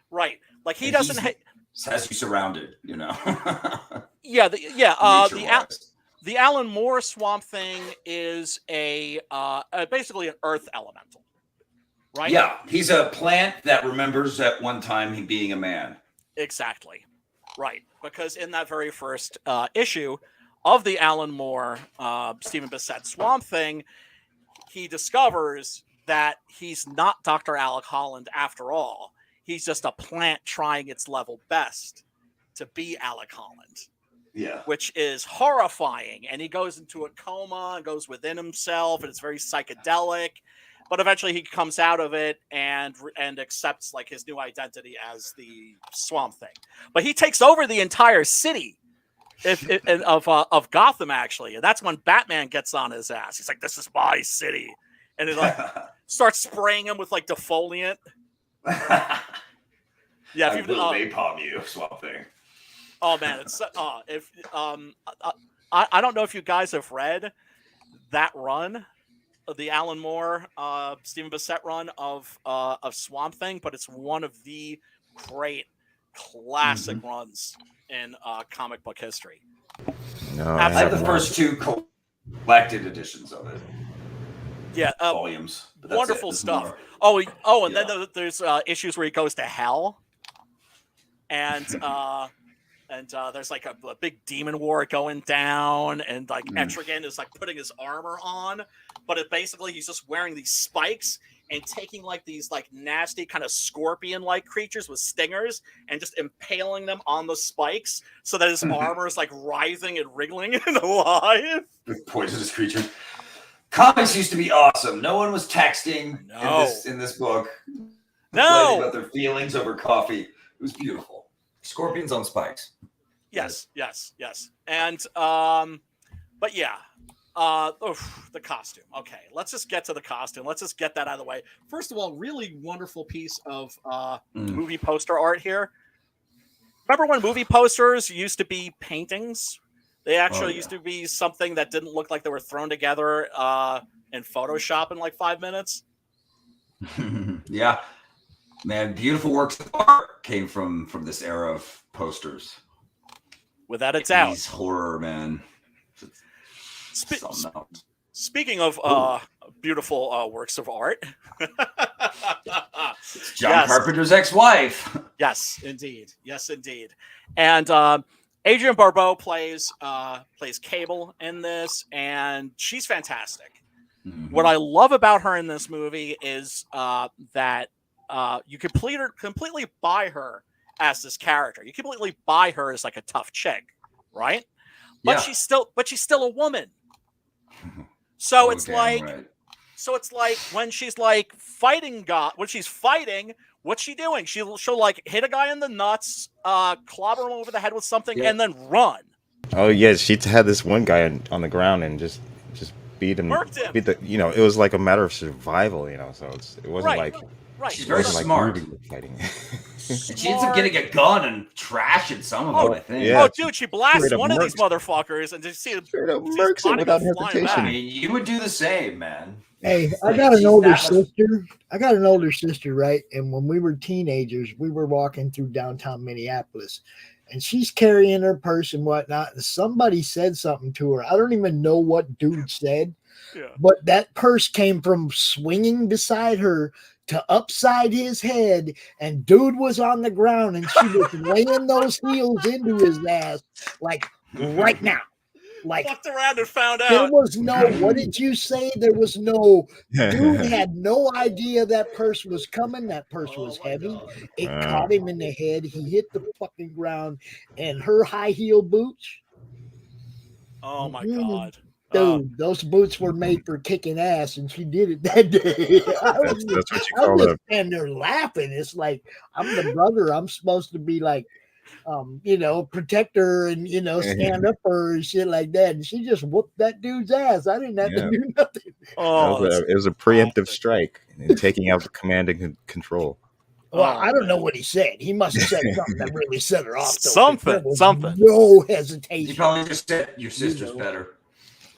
right? Like he doesn't has you surrounded, The Alan Moore Swamp Thing is basically an earth elemental, right? Yeah, he's a plant that remembers at one time he being a man. Exactly, right. Because in that very first issue of the Alan Moore Stephen Bissett Swamp Thing, he discovers that he's not Dr. Alec Holland after all. He's just a plant trying its level best to be Alec Holland. Yeah. Which is horrifying. And he goes into a coma and goes within himself, and it's very psychedelic. But eventually he comes out of it and accepts like his new identity as the Swamp Thing. But he takes over the entire city of Gotham, actually. And that's when Batman gets on his ass. He's like, this is my city. And he like starts spraying him with like defoliant. Yeah, if you napalm you, Swamp Thing. Oh man, it's I don't know if you guys have read that run, the Alan Moore, Stephen Bissett run of Swamp Thing, but it's one of the great classic runs in comic book history. No, I have the first two collected editions of it. Yeah, volumes. Wonderful stuff. More. And then there's issues where he goes to hell, and there's like a big demon war going down, and like Etrigan is like putting his armor on, but basically he's just wearing these spikes and taking like these like nasty kind of scorpion-like creatures with stingers and just impaling them on the spikes so that his armor is like writhing and wriggling and alive. With poisonous creatures. Comics used to be awesome. No one was texting in this book. No, about their feelings over coffee. It was beautiful. Scorpions on spikes. Yes. And but yeah. The costume. Okay, let's just get to the costume. Let's just get that out of the way. First of all, really wonderful piece of movie poster art here. Remember when movie posters used to be paintings? They actually used to be something that didn't look like they were thrown together in Photoshop in like 5 minutes. Yeah, man, beautiful works of art came from this era of posters. Without a doubt. He's horror, man. Speaking of beautiful works of art, John Carpenter's ex-wife. Yes, indeed. And Adrienne Barbeau plays Cable in this, and she's fantastic. What I love about her in this movie is that you completely buy her as this character. You completely buy her as like a tough chick, right? But she's still a woman. So it's like when she's like fighting God, when she's fighting, what's she doing? She'll like hit a guy in the nuts, clobber him over the head with something, and then run. Oh yeah, she had this one guy on the ground and just beat him. Murked him. It was like a matter of survival, So it wasn't like she's very smart. Fighting. And she ends up getting a gun and trashing some of them, I think. Yeah. Oh, dude, she blasts one of these motherfuckers and just see him murks him without hesitation. I mean, you would do the same, man. Hey, I got an older sister. Right? And when we were teenagers, we were walking through downtown Minneapolis, and she's carrying her purse and whatnot. And somebody said something to her. I don't even know what dude said, but that purse came from swinging beside her to upside his head, and dude was on the ground, and she was laying those heels into his ass like right now. Like fucked around and found out. There was no, what did you say? There was no, dude had no idea that purse was coming. That purse was heavy. God. It caught him in the head. He hit the fucking ground, and her high heel boots. Oh my God. Dude, those boots were made for kicking ass, and she did it that day. That's what you call it. And they're laughing. It's like, I'm the brother. I'm supposed to be like, protect her and, stand up for her and shit like that. And she just whooped that dude's ass. I didn't have to do nothing. It was a preemptive strike and taking out the command and control. Well, I don't know what he said. He must have said something that really set her off. Something. No hesitation. He probably just said, your sister's better.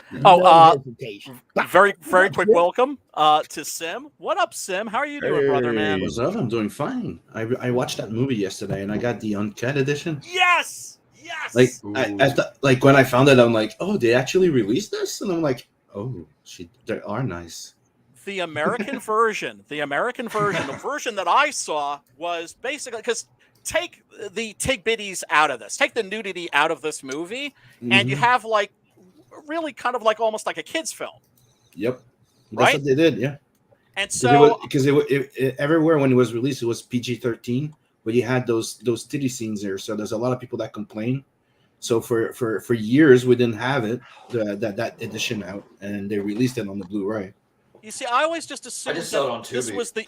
Very, very quick welcome to Sim. What up, Sim? How are you doing, brother, man? What's up? I'm doing fine. I watched that movie yesterday, and I got the uncut edition. Yes. Like, like when I found it, I'm like, oh, they actually released this, and I'm like, oh, they are nice. The American version, the version that I saw was basically because take the biddies out of this, take the nudity out of this movie, and you have like. Really kind of like almost like a kid's film. Yep. That's Right? what they did, yeah. And so Because everywhere when it was released, it was PG-13, but you had those titty scenes there. So there's a lot of people that complain. So for years we didn't have it, that edition out, and they released it on the Blu-ray. you see, I always just assumed just saw it that on this Tubi. was the.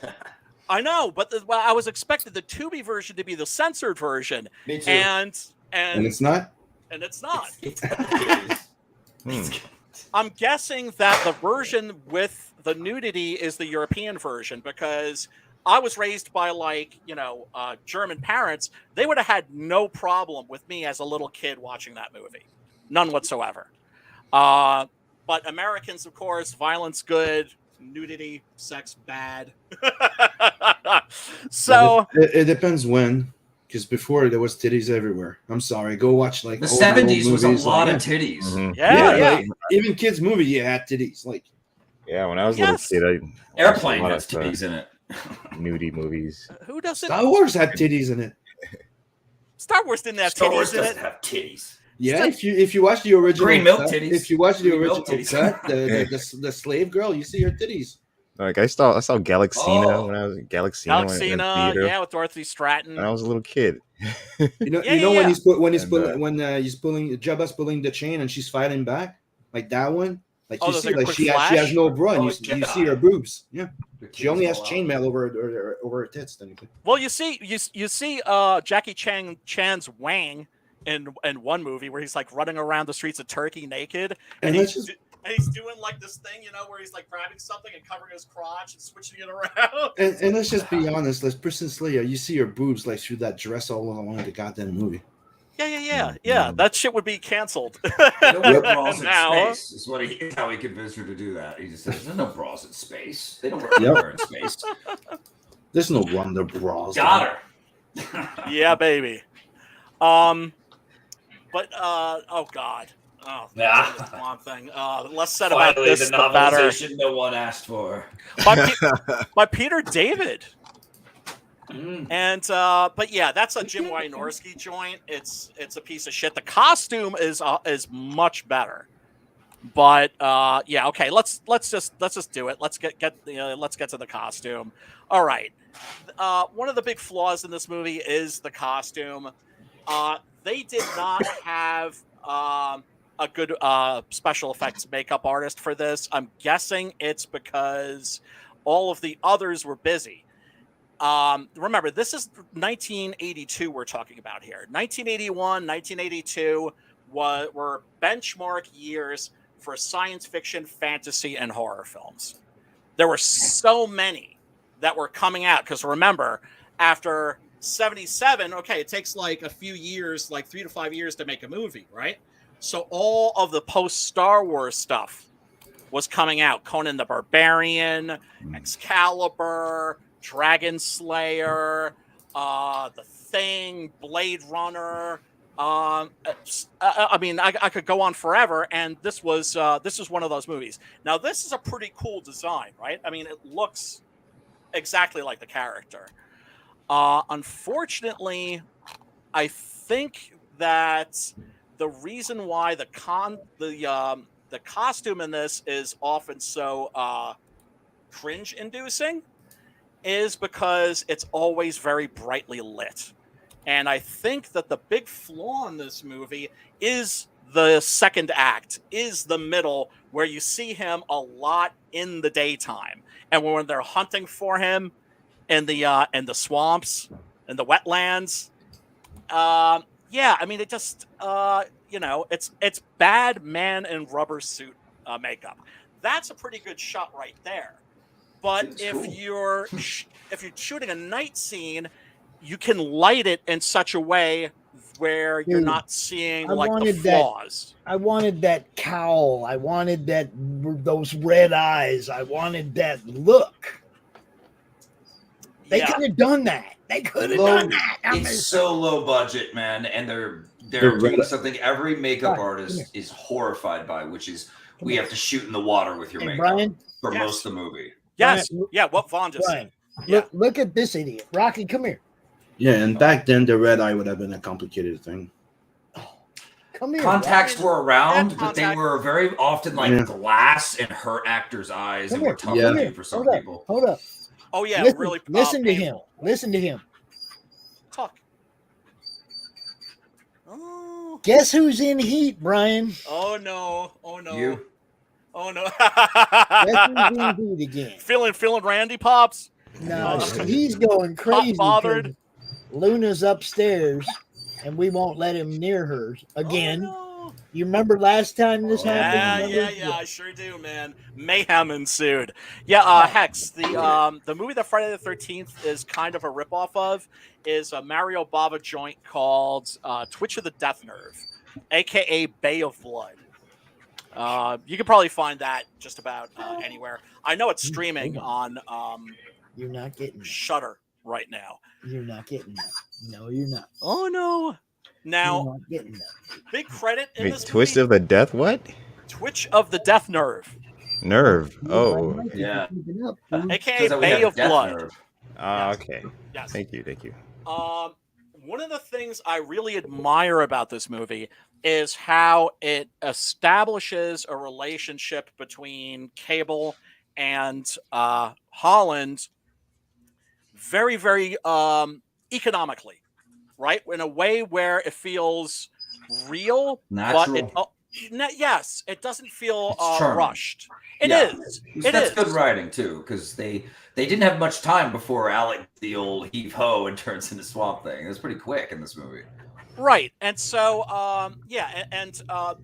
I know, but well, I was expecting the Tubi version to be the censored version, Me too. and It's not. and it's not. Hmm. I'm guessing that the version with the nudity is the European version because I was raised by German parents. They would have had no problem with me as a little kid watching that movie, none whatsoever. But Americans, of course, violence good, nudity, sex bad. So it depends when, because before there was titties everywhere. I'm sorry, go watch like The old 70s was a movies, lot like, of titties. Mhm. yeah. like, even kids' movie, you had titties. Like Yeah, when I was Yes. a little kid, I Airplane watched has a lot of, titties in it. nudie movies. Who doesn't? Star Wars had titties in it. Star Wars didn't have Star Wars titties in doesn't it. have titties. Yeah, if you watch the original Green milk cut, titties. if you watch the Green original milk titties. cut, the slave girl, you see her titties. Like I saw Galaxina Oh. when I was Galaxina when I was in the Galaxina, theater yeah, with Dorothy Stratton. when I was a little kid. You know, Yeah, you know yeah, when he's And, pulling Jabba's pulling the chain and she's fighting back, like that one. Like Oh, you there's see, like a like quick she flash? has no bra, and Oh, you see her boobs. Yeah, The she only titties has fall out. chainmail over her tits. Technically. Well, you see Jackie Chan's Wang in one movie where he's like running around the streets of Turkey naked, and And he's that's just- and he's doing like this thing, where he's like grabbing something and covering his crotch and switching it around. And let's just be honest. Like Princess Leia, you see her boobs like through that dress all along the goddamn movie. Yeah. That shit would be canceled. They don't wear bras in Now- space. Is how he convinced her to do that. He just says, "There's no bras in space. They don't wear Yep. underwear in space." There's no wonder bras. Got her. Yeah, baby. But oh god. Oh, Yeah. this one thing. Less said about Finally, this, the the better. novelization no one asked for. By Peter David. Mm. And but yeah, that's a Jim Wynorski joint. It's a piece of shit. The costume is much better. But yeah, okay. Let's just do it. Let's get to the costume. All right. One of the big flaws in this movie is the costume. They did not have a good special effects makeup artist for this. I'm guessing it's because all of the others were busy. Remember, this is 1982 we're talking about here. 1981, 1982 were benchmark years for science fiction, fantasy, and horror films. There were so many that were coming out because remember, after 77, okay, it takes like a few years, like 3 to 5 years to make a movie, right? So all of the post-Star Wars stuff was coming out. Conan the Barbarian, Excalibur, Dragon Slayer, The Thing, Blade Runner. I mean, I could go on forever, and this was one of those movies. Now, this is a pretty cool design, right? I mean, it looks exactly like the character. Unfortunately, I think that the reason why the costume in this is often so cringe-inducing is because it's always very brightly lit. And I think that the big flaw in this movie is the second act, is the middle, where you see him a lot in the daytime. And when they're hunting for him in the swamps and the wetlands, yeah, I mean, it just, it's bad man in rubber suit makeup. That's a pretty good shot right there. But It's if cool. you're shooting a night scene, you can light it in such a way where you're Dude, not seeing I like the wanted that- flaws. I wanted that cowl. I wanted those red eyes. I wanted that look. They Yeah. could have done that. They could have Low- done that. I mean, It's so low budget, man, and they're The doing red- something every makeup Brian, artist come is horrified by, which is we here. have to shoot in the water with your Hey, makeup Brian, for Yes. most of the movie. Yes, Brian, yeah. What Vaughn just Brian, said. Yeah. look at this idiot. Rocky, come here. Yeah, and back then the red eye would have been a complicated thing. Come here. Contacts Brian. were around, Yeah, but they contact. were very often like Yeah. glass and hurt actors' eyes Come and were here. tough Yeah. to Come do here. for some Hold people. up. Hold up. Oh yeah, listen, really. Listen to him. painful. Listen to him. Talk. Oh. Guess who's in heat, Brian? Oh no. Oh no. You? Oh no. Guess who's in heat again? feeling Randy Pops. No, Oh. he's going crazy. bothered. 'cause Luna's upstairs, and we won't let him near her again. Oh, You remember last time this no. happened? Yeah, Remember? I sure do, man. Mayhem ensued. Yeah, Hex, the movie that Friday the 13th is kind of a ripoff of is a Mario Bava joint called Twitch of the Death Nerve, aka Bay of Blood. You can probably find that just about anywhere. I know it's streaming on You're not getting that. Shudder right now. You're not getting that. No, you're not. Oh no! You're Now, not getting that. big credit in Wait, this Twist movie. of the Death? What? Twitch of the Death Nerve, Nerve. Why Oh. don't you Yeah. keep it up, dude? aka Because we Bay have of Death Blood. Nerve. Okay. Yes. Thank you. One of the things I really admire about this movie is how it establishes a relationship between Cable and Holland very, very economically, right? In a way where it feels real, Natural. but yes, it doesn't feel It's charming. rushed. It Yeah. is. It That's is. good writing too, because they didn't have much time before Alec the old heave ho and turns into Swamp Thing. It was pretty quick in this movie. Right, and so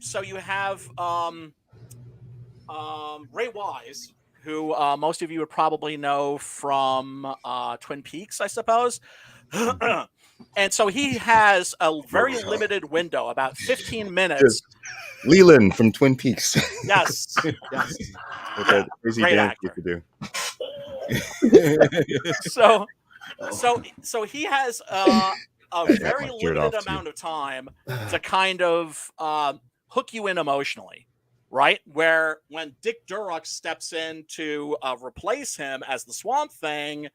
so you have Ray Wise, who most of you would probably know from Twin Peaks, I suppose. And so he has a very limited window, about 15 minutes. Leland from Twin Peaks. Yes, yes. With that crazy Great dance actor. you could do. So he has a very I'll tear it limited off, too. amount of time to kind of hook you in emotionally, right? Where when Dick Durock steps in to replace him as the Swamp Thing,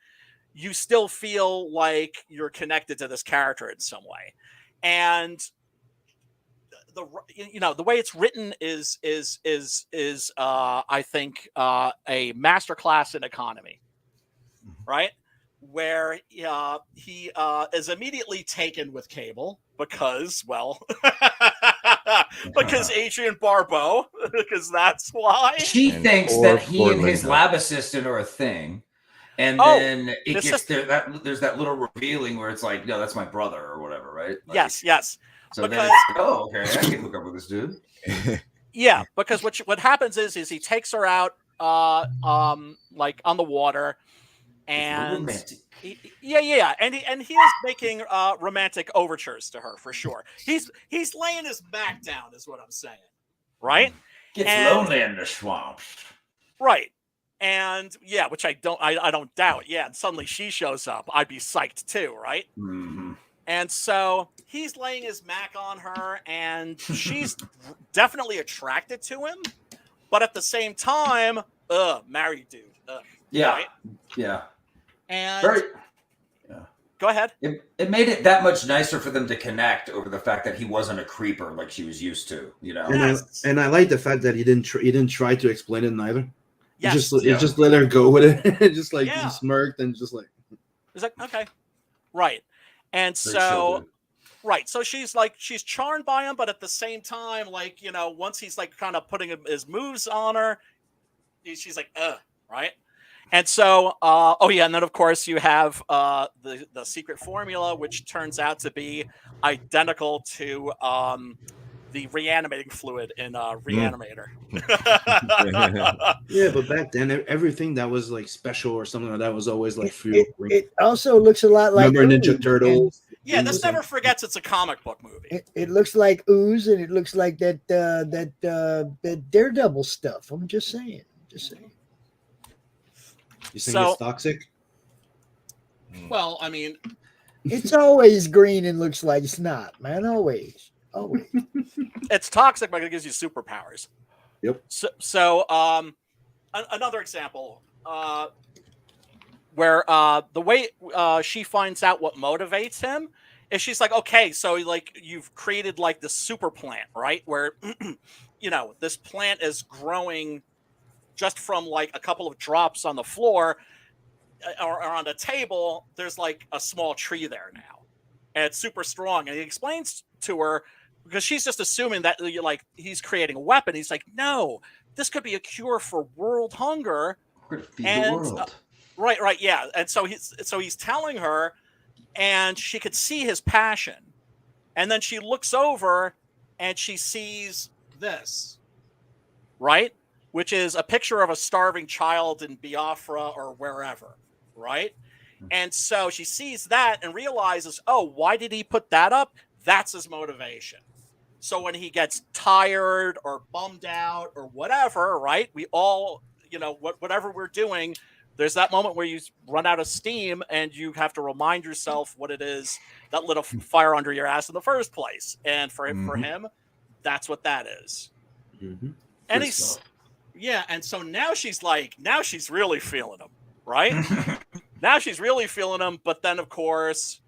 you still feel like you're connected to this character in some way, and the way it's written is I think a masterclass in economy, right? Where he is immediately taken with Cable because, well, because Adrian Barbeau, because that's why. She And thinks poor, that he poor and his Linda. lab assistant are a thing. And Oh, then it this gets is- there. There's that little revealing where it's like, no, that's my brother or whatever, right? Like, Yes. So then because- it's like, oh, okay, I can hook up with this dude. Yeah, because what happens is he takes her out like on the water, and Romantic. yeah, and he is making romantic overtures to her for sure. He's laying his back down, is what I'm saying, right? Gets and- lonely in the swamps. Right. And yeah, which I don't doubt. Yeah, and suddenly she shows up. I'd be psyched too, right? Mm-hmm. And so he's laying his mac on her, and she's definitely attracted to him, but at the same time, married dude. Yeah, Right? yeah. And Very. go ahead. It made it that much nicer for them to connect over the fact that he wasn't a creeper like she was used to. You know. Yes. And I like the fact that he didn't try to explain it neither. Yes. He just let her go with it. Just like Yeah. he smirked and just like It's like, okay. Right. And Very so chill, dude. right. So she's charmed by him, but at the same time, like, once he's like kind of putting his moves on her, she's like, right? And so, and then of course you have the secret formula, which turns out to be identical to the reanimating fluid in Reanimator. yeah. But back then, everything that was like special or something like that was always like free. It also looks a lot like Remember Ninja Ooze, Turtles? Yeah, this Ooze never and- forgets it's a comic book movie. It looks like Ooze, and it looks like that Daredevil stuff. I'm just saying. You think So- it's toxic? Well, I mean, It's always green and looks like snot, man. Always. it's toxic, but it gives you superpowers. Yep. So another example where the way she finds out what motivates him is she's like, okay, so like you've created like this super plant, right? Where, this plant is growing just from like a couple of drops on the floor or on the table. There's like a small tree there now, and it's super strong. And he explains to her, because she's just assuming that like he's creating a weapon. He's like, no, this could be a cure for world hunger. We're gonna feed the world. Right, yeah. And so he's telling her, and she could see his passion. And then she looks over and she sees this, right? Which is a picture of a starving child in Biafra or wherever, right? And so she sees that and realizes, oh, why did he put that up? That's his motivation. So when he gets tired or bummed out or whatever, right? We all, whatever we're doing, there's that moment where you run out of steam and you have to remind yourself what it is that lit a fire under your ass in the first place. And for him, that's what that is. Mm-hmm. And and so now she's really feeling him, right? Now she's really feeling him. But then, of course,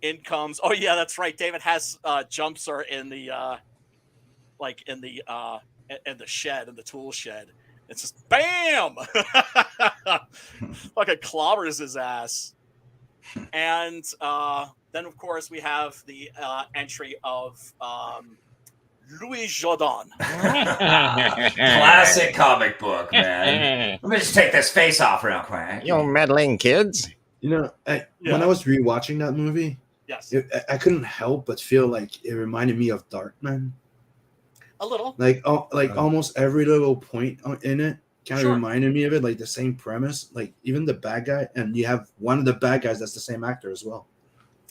in comes, oh yeah, that's right. David has jumps her in the shed, in the tool shed. It's just bam, fucking clobbers his ass. And then, of course, we have the entry of Louis Jourdan. Classic comic book, man. Let me just take this face off real quick. You meddling kids. When I was rewatching that movie, yes, I couldn't help but feel like it reminded me of Darkman. A little, almost every little point in it kind of Sure. reminded me of it, like the same premise, like even the bad guy, and you have one of the bad guys that's the same actor as well.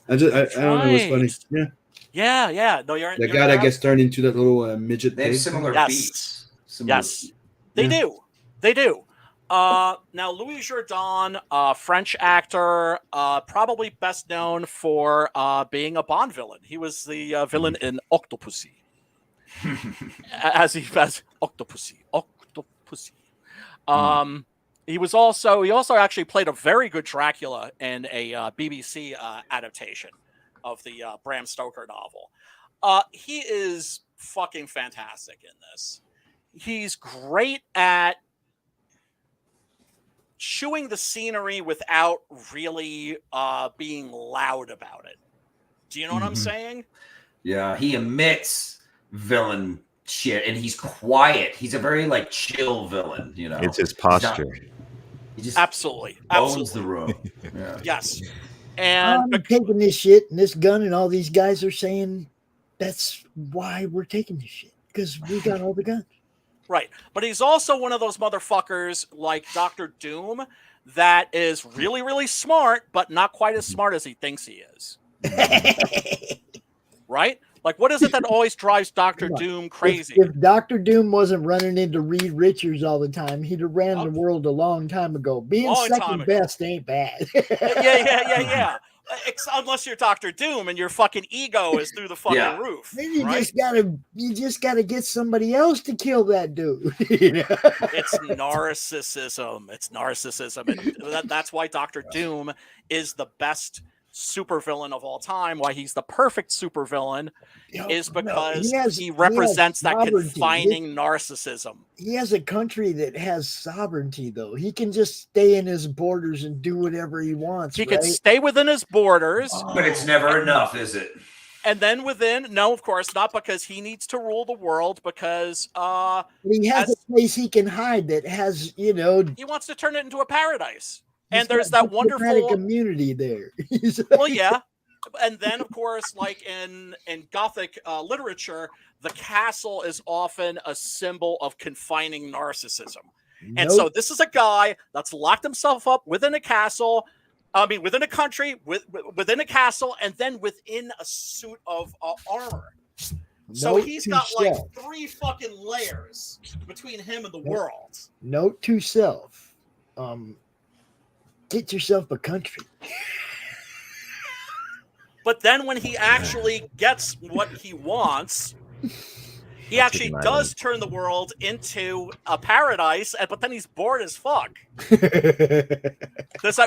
I don't know, it was funny. Yeah. No, you're the guy that gets turned into that little midget. They have pig. similar Yes. beats. They do. Now, Louis Jourdan, French actor, probably best known for being a Bond villain. He was the villain in Octopussy. as Octopussy. He also actually played a very good Dracula in a BBC adaptation of the Bram Stoker novel. He is fucking fantastic in this. He's great at chewing the scenery without really being loud about it. Do you know what I'm saying? Yeah, he emits villain shit, and he's quiet. He's a very chill villain. It's his posture. He just Absolutely. owns the room. Yeah. Yes. And I'm taking this shit and this gun, and all these guys are saying that's why we're taking this shit, because we got all the guns. Right. But he's also one of those motherfuckers like Dr. Doom that is really, really smart, but not quite as smart as he thinks he is. Right? Like, what is it that always drives Dr. Doom crazy? If Dr. Doom wasn't running into Reed Richards all the time, he'd have ran the world a long time ago. Being second best ain't bad. Yeah. Unless you're Dr. Doom and your fucking ego is through the fucking roof. Then you right? just gotta get somebody else to kill that dude. It's narcissism. And that's why Dr. Doom is the best supervillain of all time. Why he's the perfect supervillain is because he represents that confining narcissism. He has a country that has sovereignty, though. He can just stay in his borders and do whatever he wants. He can stay within his borders. But it's never enough, is it? And then no, of course not, because he needs to rule the world, because he has a place he can hide that has, he wants to turn it into a paradise. And there's that wonderful community there. Well, yeah. And then, of course, like in Gothic literature, the castle is often a symbol of confining narcissism. And so this is a guy that's locked himself up within a castle. Within a country, within a castle, and then within a suit of armor. So he's got like 3 fucking layers between him and the world. Note to self. Get yourself a country. But then when he actually gets what he wants, He I'll actually take an does turn the world into a paradise, but then he's bored as fuck. It was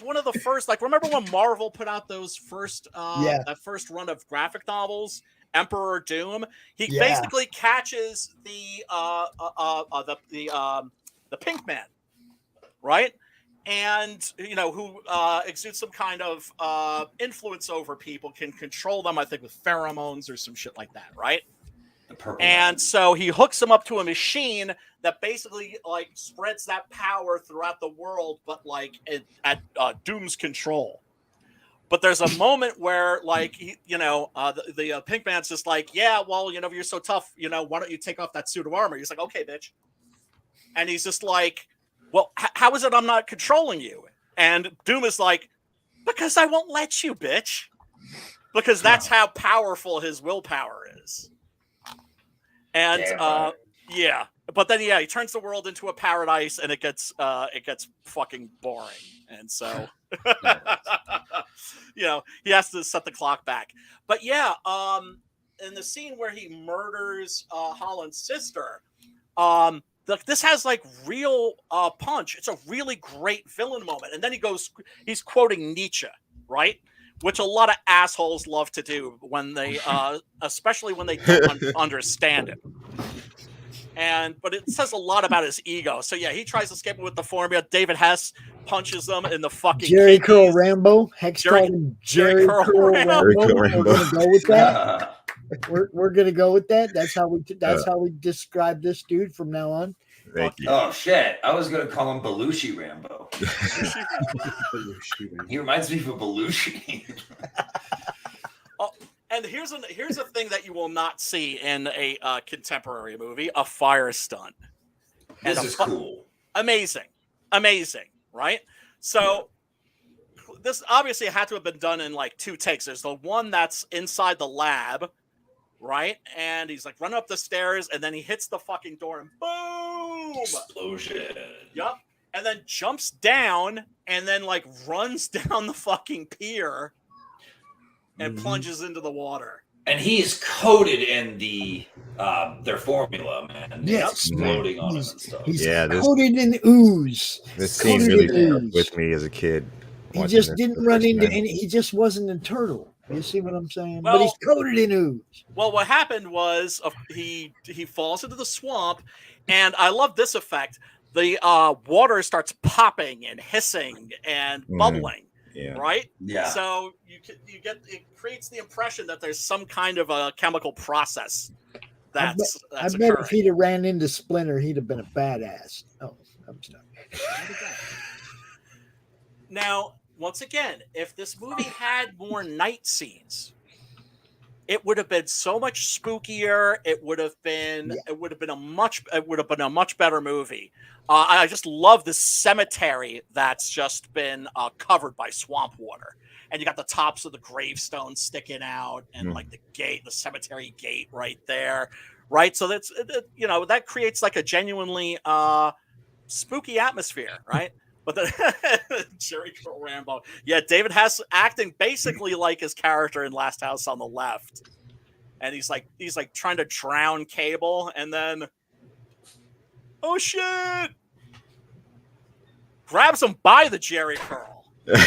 one of the first. Like, remember when Marvel put out those first, that first run of graphic novels, Emperor Doom? He basically catches the Pink Man, right? And who exudes some kind of influence over people, can control them. I think with pheromones or some shit like that, right? And so he hooks him up to a machine that basically like spreads that power throughout the world, but like at Doom's control. But there's a moment where like the Pink Man's just like, yeah, well, if you're so tough, why don't you take off that suit of armor? He's like, okay, bitch. And he's just like, well, how is it I'm not controlling you? And Doom is like, because I won't let you, bitch. Because that's how powerful his willpower is. And but then he turns the world into a paradise, and it gets fucking boring, and so he has to set the clock back. But in the scene where he murders Holland's sister, this has like real punch. It's a really great villain moment, and then he's quoting Nietzsche, right? Which a lot of assholes love to do when they, especially when they don't understand it. But it says a lot about his ego. So he tries to escape it with the formula. David Hess punches them in the fucking Jerry Curl Rambo. Hex called him Jerry Curl Rambo. We're gonna go with that. We're gonna go with that. That's how we describe this dude from now on. Thank you. Oh shit! I was gonna call him Belushi Rambo. He reminds me of Belushi. And here's a thing that you will not see in a contemporary movie: a fire stunt. This is cool. Amazing, right? So this obviously had to have been done in like 2 takes. There's the one that's inside the lab, right? And he's like running up the stairs, and then he hits the fucking door, and boom! Explosion. Yup. And then jumps down, and then like runs down the fucking pier, and plunges into the water. And he's coated in their formula, man. Yes. Exploding on him and stuff. He's coated in ooze. This scene really stuck with me as a kid. He just didn't run into any. He just wasn't a turtle. You see what I'm saying? But he's coated in ooze. Well, what happened was he falls into the swamp, and I love this effect. The water starts popping and hissing and bubbling. Right? Yeah. So you get it creates the impression that there's some kind of a chemical process that's I bet if he'd have ran into Splinter, he'd have been a badass. Oh, I'm sorry. Now, once again, if this movie had more night scenes, it would have been so much spookier. It would have been a much better movie. I just love this cemetery that's just been covered by swamp water, and you got the tops of the gravestones sticking out, and like the cemetery gate right there, right? So that's that creates like a genuinely spooky atmosphere, right? But the Jerry Curl Rambo, David Hess acting basically like his character in Last House on the Left, and he's like trying to drown Cable, and then oh shit, grabs him by the Jerry Curl. It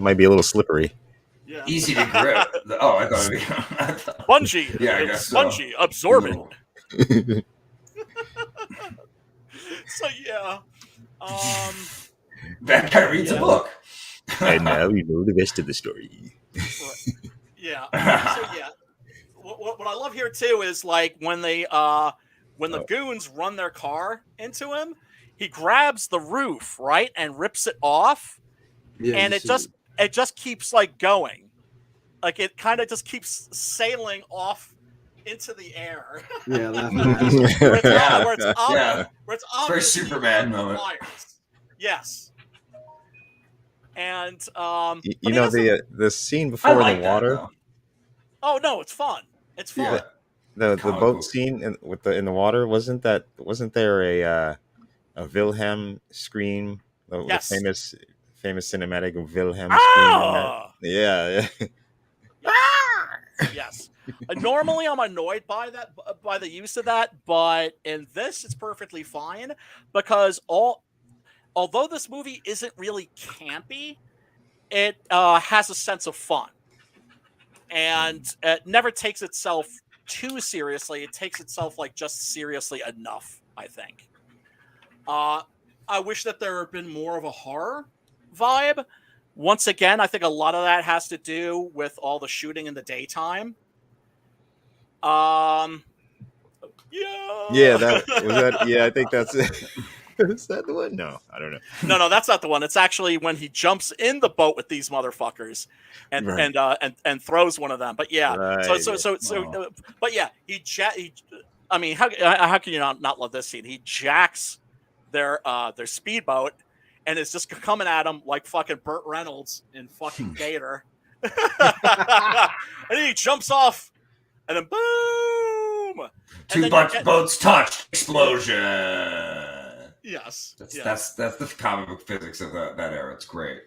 might be a little slippery. Yeah. Easy to grip. Oh, I thought it'd be bungee. Yeah, I guess bungee, absorbent. So that guy reads a book. And now you know the rest of the story. What I love here too is like when the goons run their car into him, he grabs the roof, right, and rips it off, and it just keeps like going, like it kind of just keeps sailing off into the air. Where it's very Superman moment. Yes. And the scene before in the water. Oh no, it's fun. It's fun. Yeah. The boat scene in the water, wasn't there a Wilhelm scream? Yes. The famous cinematic Wilhelm scream. Yeah. Yes. Normally, I'm annoyed by that, by the use of that, but in this, it's perfectly fine because although this movie isn't really campy, it has a sense of fun, and it never takes itself too seriously. It takes itself like just seriously enough, I think. I wish that there had been more of a horror vibe. Once again, I think a lot of that has to do with all the shooting in the daytime. Yeah. Yeah, that was that. Yeah, I think that's it. Is that the one? No, I don't know. No, that's not the one. It's actually when he jumps in the boat with these motherfuckers and Right. and throws one of them. But yeah, Right, but yeah, I mean, how can you not love this scene? He jacks their speedboat and is just coming at him like fucking Burt Reynolds in fucking Gator. And he jumps off, and then boom! Two boats touch, explosion. Yes, That's the comic book physics of that era. It's great.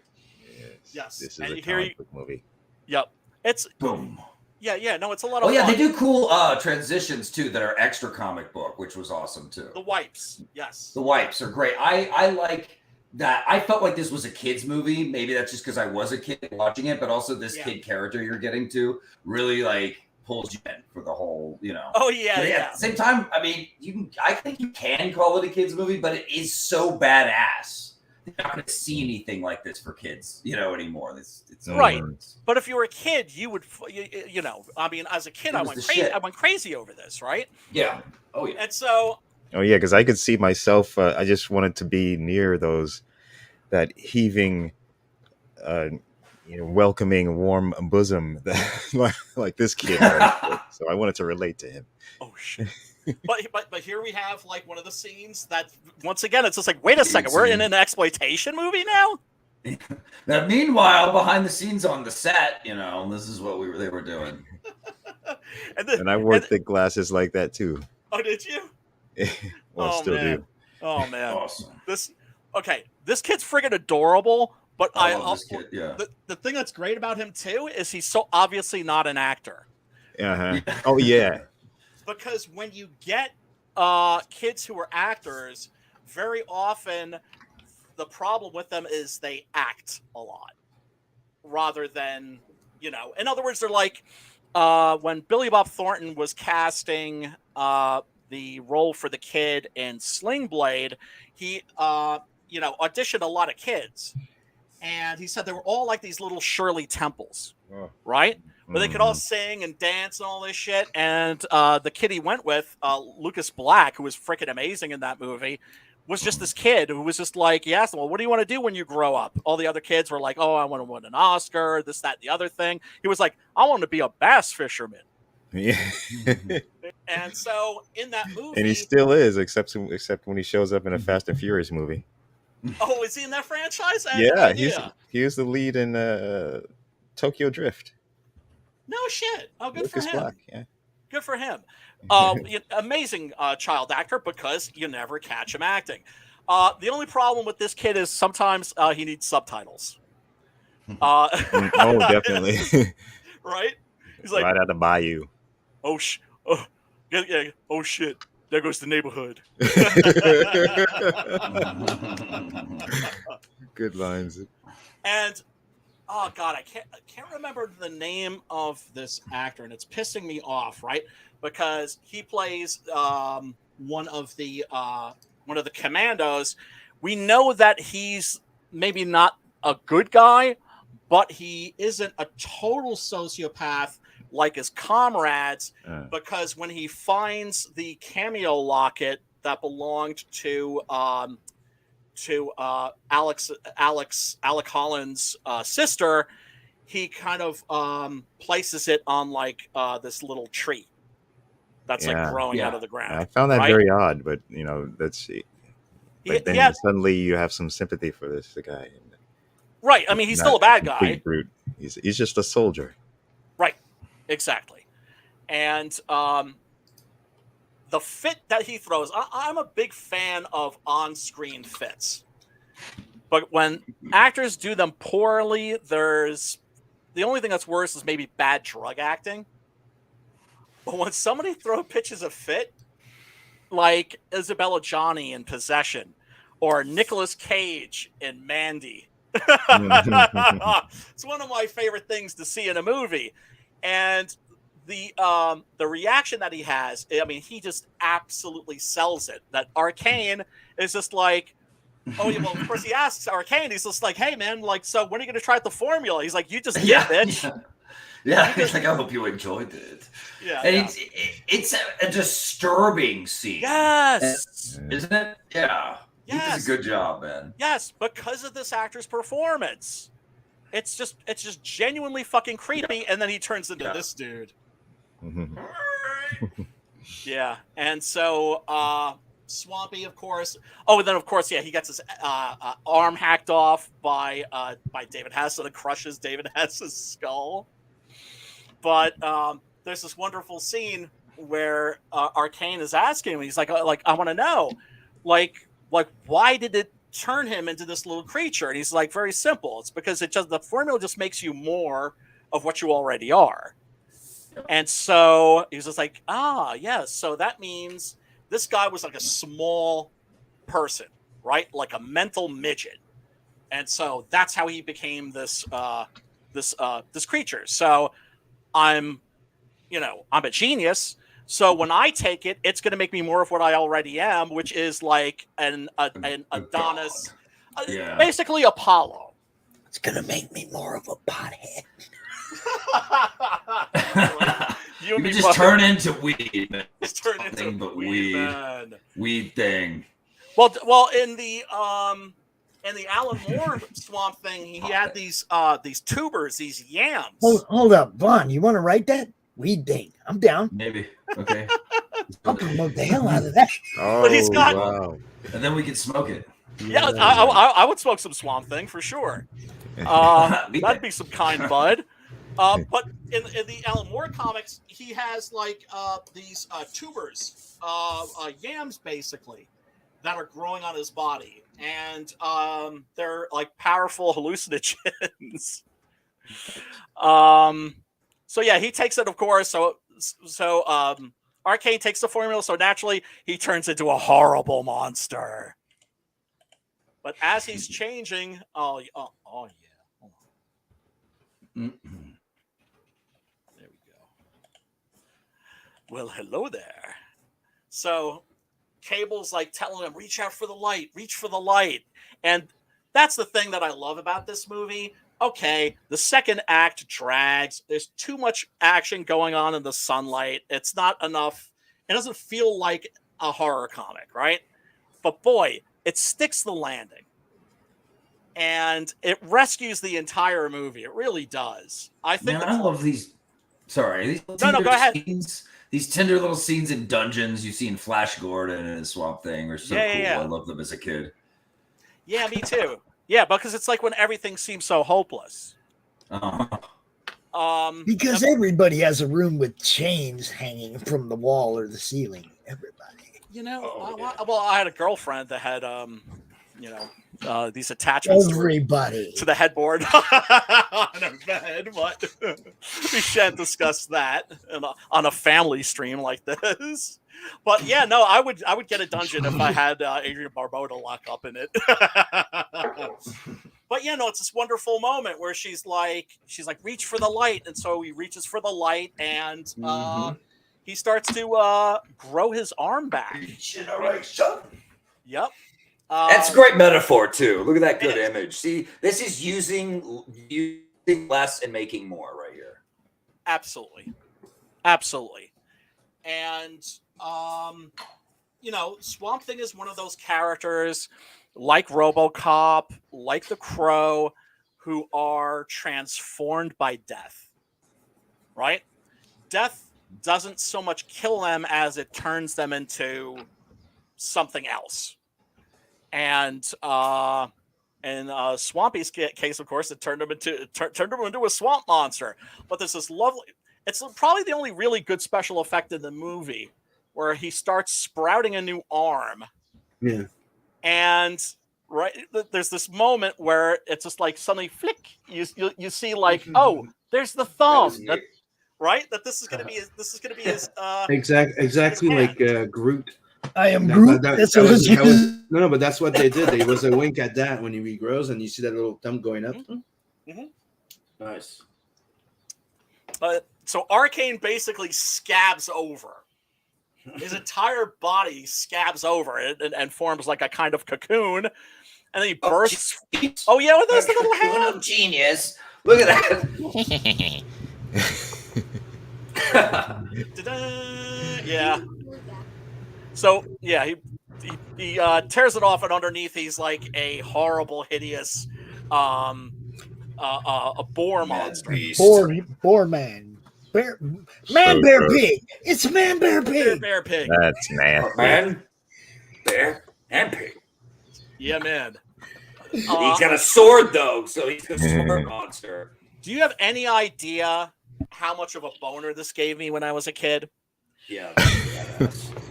Yes. This is And a you hear comic book movie. Yep. It's boom. Yeah. No, it's a lot of. Oh yeah, fun. they do cool transitions too that are extra comic book, which was awesome too. The wipes, yes. The wipes are great. I like that. I felt like this was a kids movie. Maybe that's just because I was a kid watching it, but also this kid character you're getting to really like pulls you in for the whole, Oh yeah. At the same time, I mean, I think you can call it a kids movie, but it is so badass. You're not going to see anything like this for kids, anymore. It's right. But if you were a kid, you would, I mean, as a kid, I went crazy. I went crazy over this, right? Yeah. Oh yeah. And so. Oh yeah, because I could see myself. I just wanted to be near that heaving, welcoming, warm bosom that like this kid. So I wanted to relate to him. Oh shit. But here we have like one of the scenes that once again it's just like, wait a second, we're in an exploitation movie now. Now, meanwhile, behind the scenes on the set, this is what they were doing. And I wore thick glasses like that too. Oh, did you? Well, still man. do. Oh man, awesome. This kid's friggin' adorable. But this kid, yeah. The thing that's great about him too is he's so obviously not an actor. Uh-huh. Oh yeah. Because when you get kids who are actors, very often the problem with them is they act a lot rather than, in other words, they're like when Billy Bob Thornton was casting the role for the kid in Sling Blade, he, auditioned a lot of kids. And he said they were all like these little Shirley Temples, right? Where they could all sing and dance and all this shit. And the kid he went with, Lucas Black, who was freaking amazing in that movie, was just this kid who was just like, he asked him, well, what do you want to do when you grow up? All the other kids were like, oh, I want to win an Oscar, this, that, the other thing. He was like, I want to be a bass fisherman. Yeah. And so in that movie... And he still is, except when he shows up in a Fast and Furious movie. Oh, is he in that franchise? Yeah, he was the lead in Tokyo Drift. No shit. Oh, good Lucas for him. Black, yeah. Good for him. Amazing child actor because you never catch him acting. The only problem with this kid is sometimes he needs subtitles. Oh, definitely. Right? He's like, right out of the bayou. Oh shit! There goes the neighborhood. Good lines. And oh god, I can't remember the name of this actor, and it's pissing me off, right? Because he plays one of the commandos. We know that he's maybe not a good guy, but he isn't a total sociopath like his comrades, because when he finds the cameo locket that belonged to Alec Holland's sister, he kind of places it on like this little tree that's like growing out of the ground. I found that very odd, but that's. But then suddenly you have some sympathy for this guy. Right. I mean, he's still a bad guy. Brute. He's just a soldier. Right. Exactly. And the fit that he throws, I'm a big fan of on-screen fits. But when actors do them poorly, the only thing that's worse is maybe bad drug acting. But when somebody pitches a fit, like Isabella Johnny in Possession, or Nicolas Cage in Mandy, it's one of my favorite things to see in a movie. And the reaction that he has, I mean, he just absolutely sells it. That Arcane is just like, oh yeah, well, of course he asks Arcane, he's just like, hey man, like, so when are you gonna try the formula? He's like, you just did, bitch. Yeah, he's like, I hope you enjoyed it. Yeah, and it's a disturbing scene. Yes, isn't it? Yeah. He Yes. does a good job, man. Yes, because of this actor's performance. It's just genuinely fucking creepy, and then he turns into this dude. Yeah, and so Swampy, of course. Oh, and then of course, yeah, he gets his arm hacked off by David Hess, and it crushes David Hess's skull. But there's this wonderful scene where Arcane is asking him. He's like, I want to know, like why did it turn him into this little creature? And he's like, very simple. It's because the formula just makes you more of what you already are. And so he was just like, yes. So that means this guy was like a small person, right? Like a mental midget. And so that's how he became this creature. So I'm a genius. So when I take it, it's going to make me more of what I already am, which is like an Adonis, basically Apollo. It's going to make me more of a pothead. You can just turn into weed, man. Just turn into weed, man. Weed thing. Well, in the Alan Moore Swamp Thing, he had these tubers, these yams. Hold up, Vaughn. You want to write that? Weed thing. I'm down. Maybe. Okay. I'll promote the hell out of that. Oh, But he's got, wow. And then we can smoke it. Yeah, I would smoke some Swamp Thing for sure. That'd be some kind bud. But in the Alan Moore comics, he has like these tubers, yams basically, that are growing on his body, and they're like powerful hallucinogens. So yeah, he takes it, of course. So Arcane takes the formula, so naturally he turns into a horrible monster. But as he's changing, oh yeah. Hold on. There we go. Well, hello there. So Cable's like telling him, reach out for the light, reach for the light. And that's the thing that I love about this movie. Okay, the second act drags. There's too much action going on in the sunlight. It's not enough. It doesn't feel like a horror comic, right? But boy, it sticks the landing. And it rescues the entire movie. It really does. I think. Man, I love these. Sorry, these no, go ahead. Scenes, these tender little scenes in dungeons you see in Flash Gordon and Swamp Thing are so cool. Yeah. I love them as a kid. Yeah, me too. Yeah, because it's like when everything seems so hopeless. Because everybody has a room with chains hanging from the wall or the ceiling. Everybody. I had a girlfriend that had these attachments to the headboard on her bed, but we shan't discuss that on a family stream like this. But yeah, no, I would get a dungeon if I had Adrienne Barbeau to lock up in it. But yeah, no, it's this wonderful moment where she's like, reach for the light, and so he reaches for the light, and he starts to grow his arm back. Yep. That's a great metaphor too. Look at that good image. See, this is using less and making more right here. Absolutely. And Swamp Thing is one of those characters like RoboCop, like the Crow, who are transformed by death. Right? Death doesn't so much kill them as it turns them into something else. And in Swampy's case, of course, it turned him into a swamp monster. But there's this lovely. It's probably the only really good special effect in the movie where he starts sprouting a new arm. Yeah. And there's this moment where it's just like suddenly flick. You see like, oh, there's the thumb. right? That this is going to be his. Exactly hand. like Groot. I am That- Groot. that- That's that what was- it that was- is. No, but that's what they did. There was a wink at that when he regrows, and you see that little thumb going up. Nice. So Arcane basically scabs over. His entire body scabs over and forms like a kind of cocoon, and then he bursts. Oh yeah, with those little hands. Of genius. Look at that. Ta-da! Yeah. So yeah, he tears it off, and underneath he's like a horrible, hideous, a boar monster. Boar man. Bear gross. pig. It's a man bear pig. Bear pig. That's nasty. Man, bear, and pig. Yeah, man. He's got a sword though, so he's a sword monster. Do you have any idea how much of a boner this gave me when I was a kid? Yeah.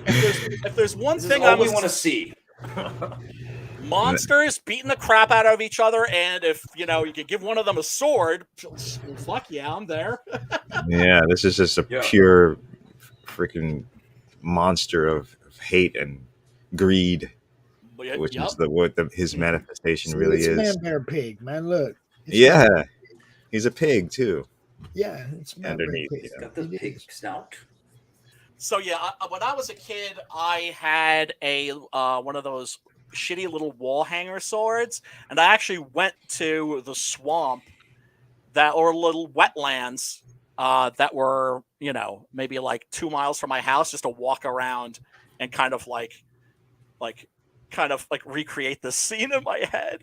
If there's one This thing is I all we was want to see. monsters beating the crap out of each other, and if you could give one of them a sword, fuck yeah, I'm there. Yeah, this is just a pure freaking monster of hate and greed, which is what his manifestation really it's is. Man bear pig, man. Look. It's Yeah, he's a pig too. Yeah, it's man bear Underneath, pig. Got the pig snout. So yeah, when I was a kid, I had a one of those shitty little wall hanger swords, and I actually went to the swamp or little wetlands that were maybe like 2 miles from my house, just to walk around and kind of like recreate this scene in my head.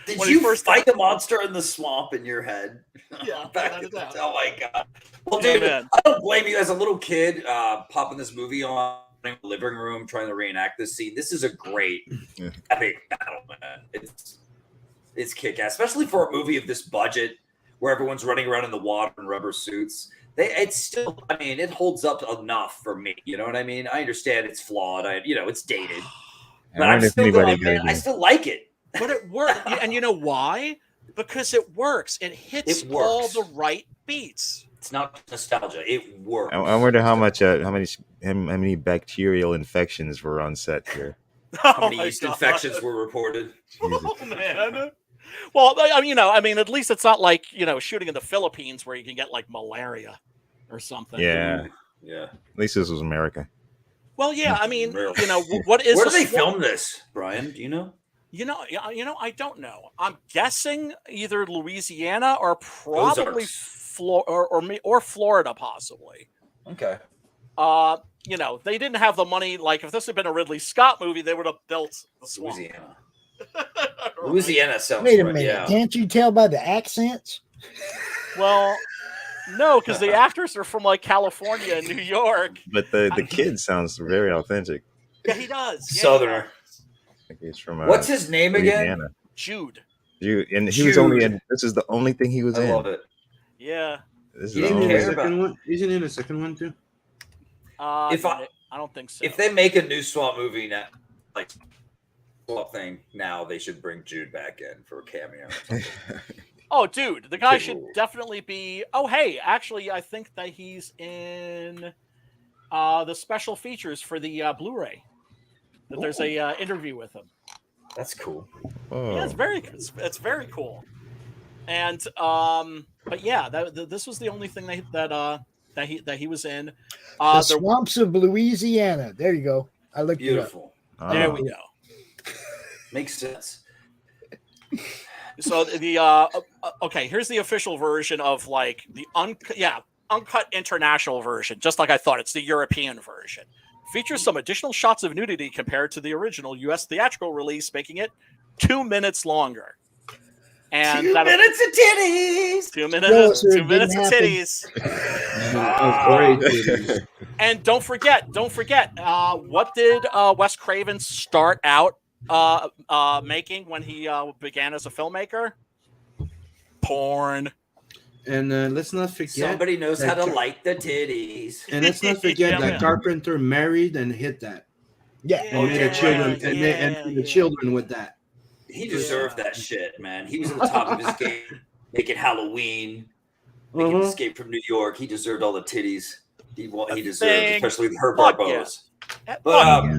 Did When you he first fight the monster in the swamp in your head? Yeah, Back without a doubt. oh my god. Well, Yeah, dude, man. I don't blame you. As a little kid, popping this movie on in the living room, trying to reenact this scene. This is a great epic battle, man. It's kick-ass, especially for a movie of this budget, where everyone's running around in the water in rubber suits. It's still, I mean, it holds up enough for me. You know what I mean? I understand it's flawed. It's dated, I but I'm wonder if still anybody going, man, got I any- still like it. But it works, and you know why? Because it works. It hits It all works. the right beats. It's not nostalgia. It works. I wonder how many bacterial infections were on set here. How Oh many my yeast God. infections were reported? Oh man. Well, I mean, at least it's not like shooting in the Philippines where you can get like malaria or something. Yeah, Yeah. at least this was America. Well, yeah. I mean, Real. what is Where do a they swamp? film this, Brian? Do you know? I don't know. I'm guessing either Louisiana or probably Ozarks. or Florida, possibly. Okay. They didn't have the money. Like if this had been a Ridley Scott movie, they would have built the swamp. Louisiana. Louisiana sounds Wait a right, minute. yeah. Can't you tell by the accents? Well, no, because the actors are from like California and New York. But the kid sounds very authentic. Yeah, he does. Yeah, Southerner. I think he's from What's his name again? Louisiana. Jude. And he was only Jude. in. This is the only thing he was I in. love it. Yeah. This is You the didn't only. care The about- second one? Isn't he in the second one too? If I- I don't think so. If they make a new Swamp movie now, like Swamp thing now, they should bring Jude back in for a cameo. Oh, dude, the guy Good should rule. definitely be. Oh, hey, actually, I think that he's in the special features for the Blu-ray. That there's a interview with him. That's cool. Oh, Yeah, it's very cool. And but yeah, this was the only thing that he was in. The There, swamps of Louisiana. There you go. I looked it up. Beautiful. there oh. we go. Makes sense. So the okay, here's the official version of like the uncut international version. Just like I thought, it's the European version. Features some additional shots of nudity compared to the original U.S. theatrical release, making it 2 minutes longer. And 2 minutes of titties. 2 No, minutes, sir, it 2 minutes of didn't happen. titties. And don't forget, what did Wes Craven start out making when he began as a filmmaker? Porn. And let's not forget. Somebody knows how to that- like the titties. And let's not forget Yeah, that man. Carpenter married and hit that, Yeah. and made yeah, the children yeah, and made the yeah. children with that. He deserved that shit, man. He was at the top of his game, making Halloween. Make Mm-hmm. him escape from New York. He deserved all the titties he deserved, thing. especially her Fuck barbos. yeah. But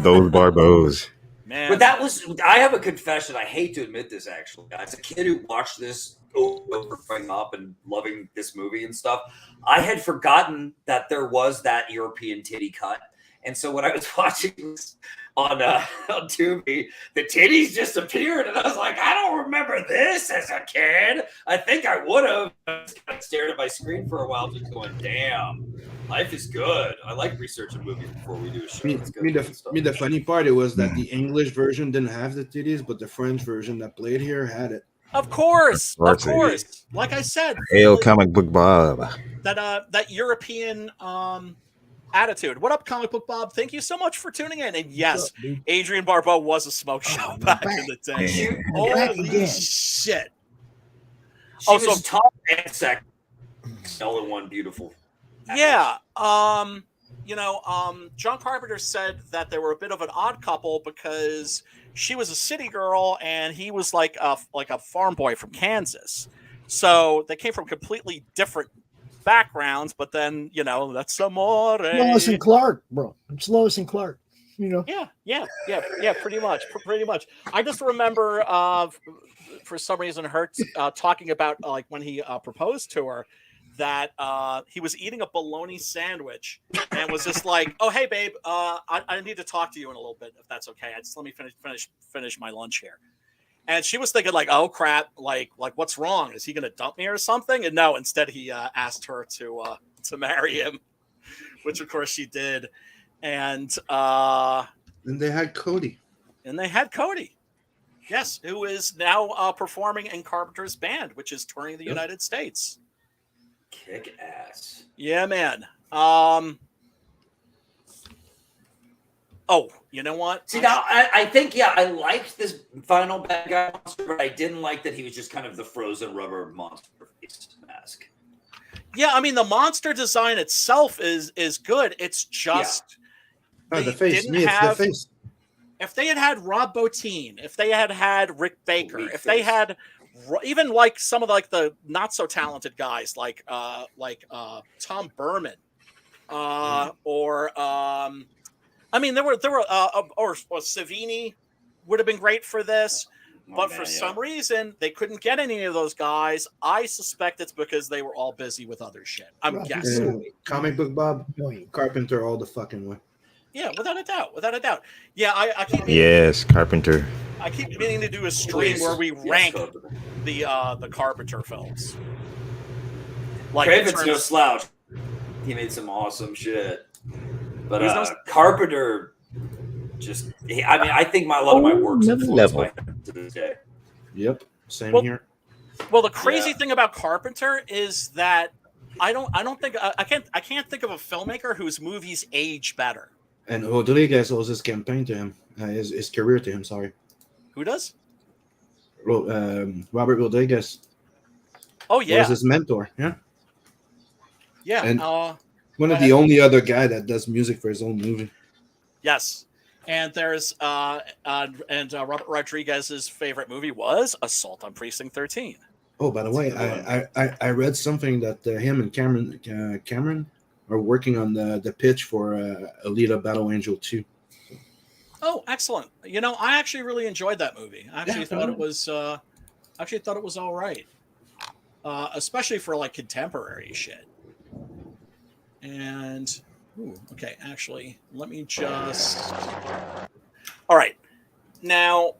Those barbos. Man, But that was, I have a confession. I hate to admit this, actually. As a kid who watched this over growing up and loving this movie and stuff, I had forgotten that there was that European titty cut. And so when I was watching this on Tubi, the titties just appeared. And I was like, I don't remember this as a kid. I think I would have. I just kind of stared at my screen for a while, just going, damn, life is good. I like researching movies before we do a show. It's good and stuff. The funny part it was that the English version didn't have the titties, but the French version that played here had it. of course. That's Like I said, Hail comic book Bob. that European attitude. What up, Comic Book Bob? Thank you so much for tuning in. And yes, What's up, dude? Adrian Barbeau was a smoke show I'm back back. in the day. Back Holy again. shit. She Oh, so- was top and second, all in one beautiful. Yeah. John Carpenter said that they were a bit of an odd couple because she was a city girl and he was like a farm boy from Kansas. So they came from completely different backgrounds, but then, that's amore. Lois and Clark, bro. It's Lois and Clark. Yeah, pretty much. I just remember for some reason her talking about like when he proposed to her that he was eating a bologna sandwich and was just like, "Oh, hey babe, I need to talk to you in a little bit if that's okay. Let me finish my lunch here." And she was thinking like, "Oh crap, like what's wrong? Is he going to dump me or something?" And no, instead he asked her to marry him, which of course she did. And they had Cody. Yes, who is now performing in Carpenter's band, which is touring the United States. Kick ass. Yeah, man. Oh, you know what? See, now I think, I liked this final bad guy monster, but I didn't like that he was just kind of the frozen rubber monster face mask. Yeah, I mean the monster design itself is good. It's just The face. The face. If they had Rob Bottin, if they had Rick Baker, if they had even like some of the not so talented guys like Tom Berman, or there were or Savini would have been great for this, but for some reason they couldn't get any of those guys. I suspect it's because they were all busy with other shit. I'm guessing. Comic book Bob, Carpenter all the fucking way. Yeah, without a doubt. Yeah, I keep Yes, Carpenter. I keep meaning to do a stream where we rank the Carpenter films. Like Craven's no slouch. He made some awesome shit. But Carpenter I think a lot of my work's influenced by him to this day. Yep. Same here. Well, the crazy thing about Carpenter is that I can't think of a filmmaker whose movies age better. And Rodriguez owes his campaign to him, his career to him. Sorry. Who does? Robert Rodriguez. Oh yeah, was his mentor. Yeah. Yeah. And one of the only other guy that does music for his own movie. Yes. And there's Robert Rodriguez's favorite movie was Assault on Precinct 13. Oh, by the way, I read something that him and Cameron are working on the pitch for Alita Battle Angel 2. Oh, excellent! I actually really enjoyed that movie. I actually thought it was all right, especially for like contemporary shit. And okay, actually, let me just. All right, now,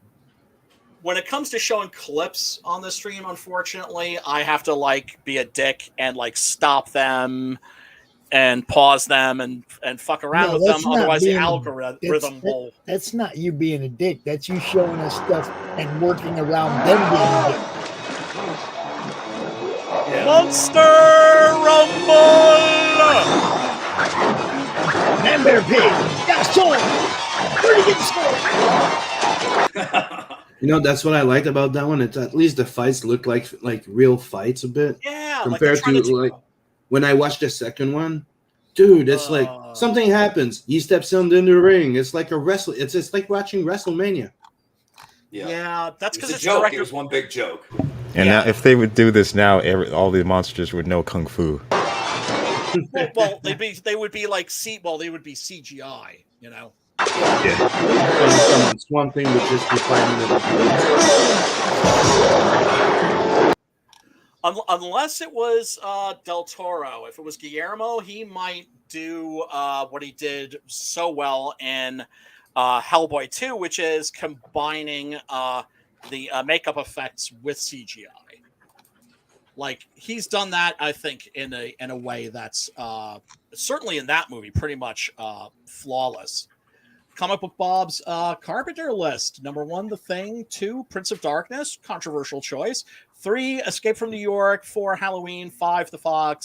when it comes to showing clips on the stream, unfortunately, I have to be a dick and stop them and pause them and fuck around with them. Otherwise, the algorithm will. That's not you being a dick. That's you showing us stuff and working around them being a dick. Monster Rumble! Man Bear Pig got a sword. Where'd he get the sword? That's what I liked about that one. It's at least the fights look like real fights a bit. Yeah, compared to when I watched the second one, dude, it's like something happens. He steps into the ring. It's like It's like watching WrestleMania. Yeah, that's because it's a joke. It was one big joke. And Yeah. now, if they would do this now, all the monsters would know kung fu. Well, they would be like they would be CGI, you know. So Swamp Thing would just be fighting Unless it was Del Toro. If it was Guillermo, he might do what he did so well in Hellboy 2, which is combining the makeup effects with CGI. Like he's done that, I think, in a way that's certainly in that movie pretty much flawless. Comic Book Bob's Carpenter list: number 1, The Thing; 2, Prince of Darkness, controversial choice; 3, Escape from New York; 4, Halloween; 5, The Fog;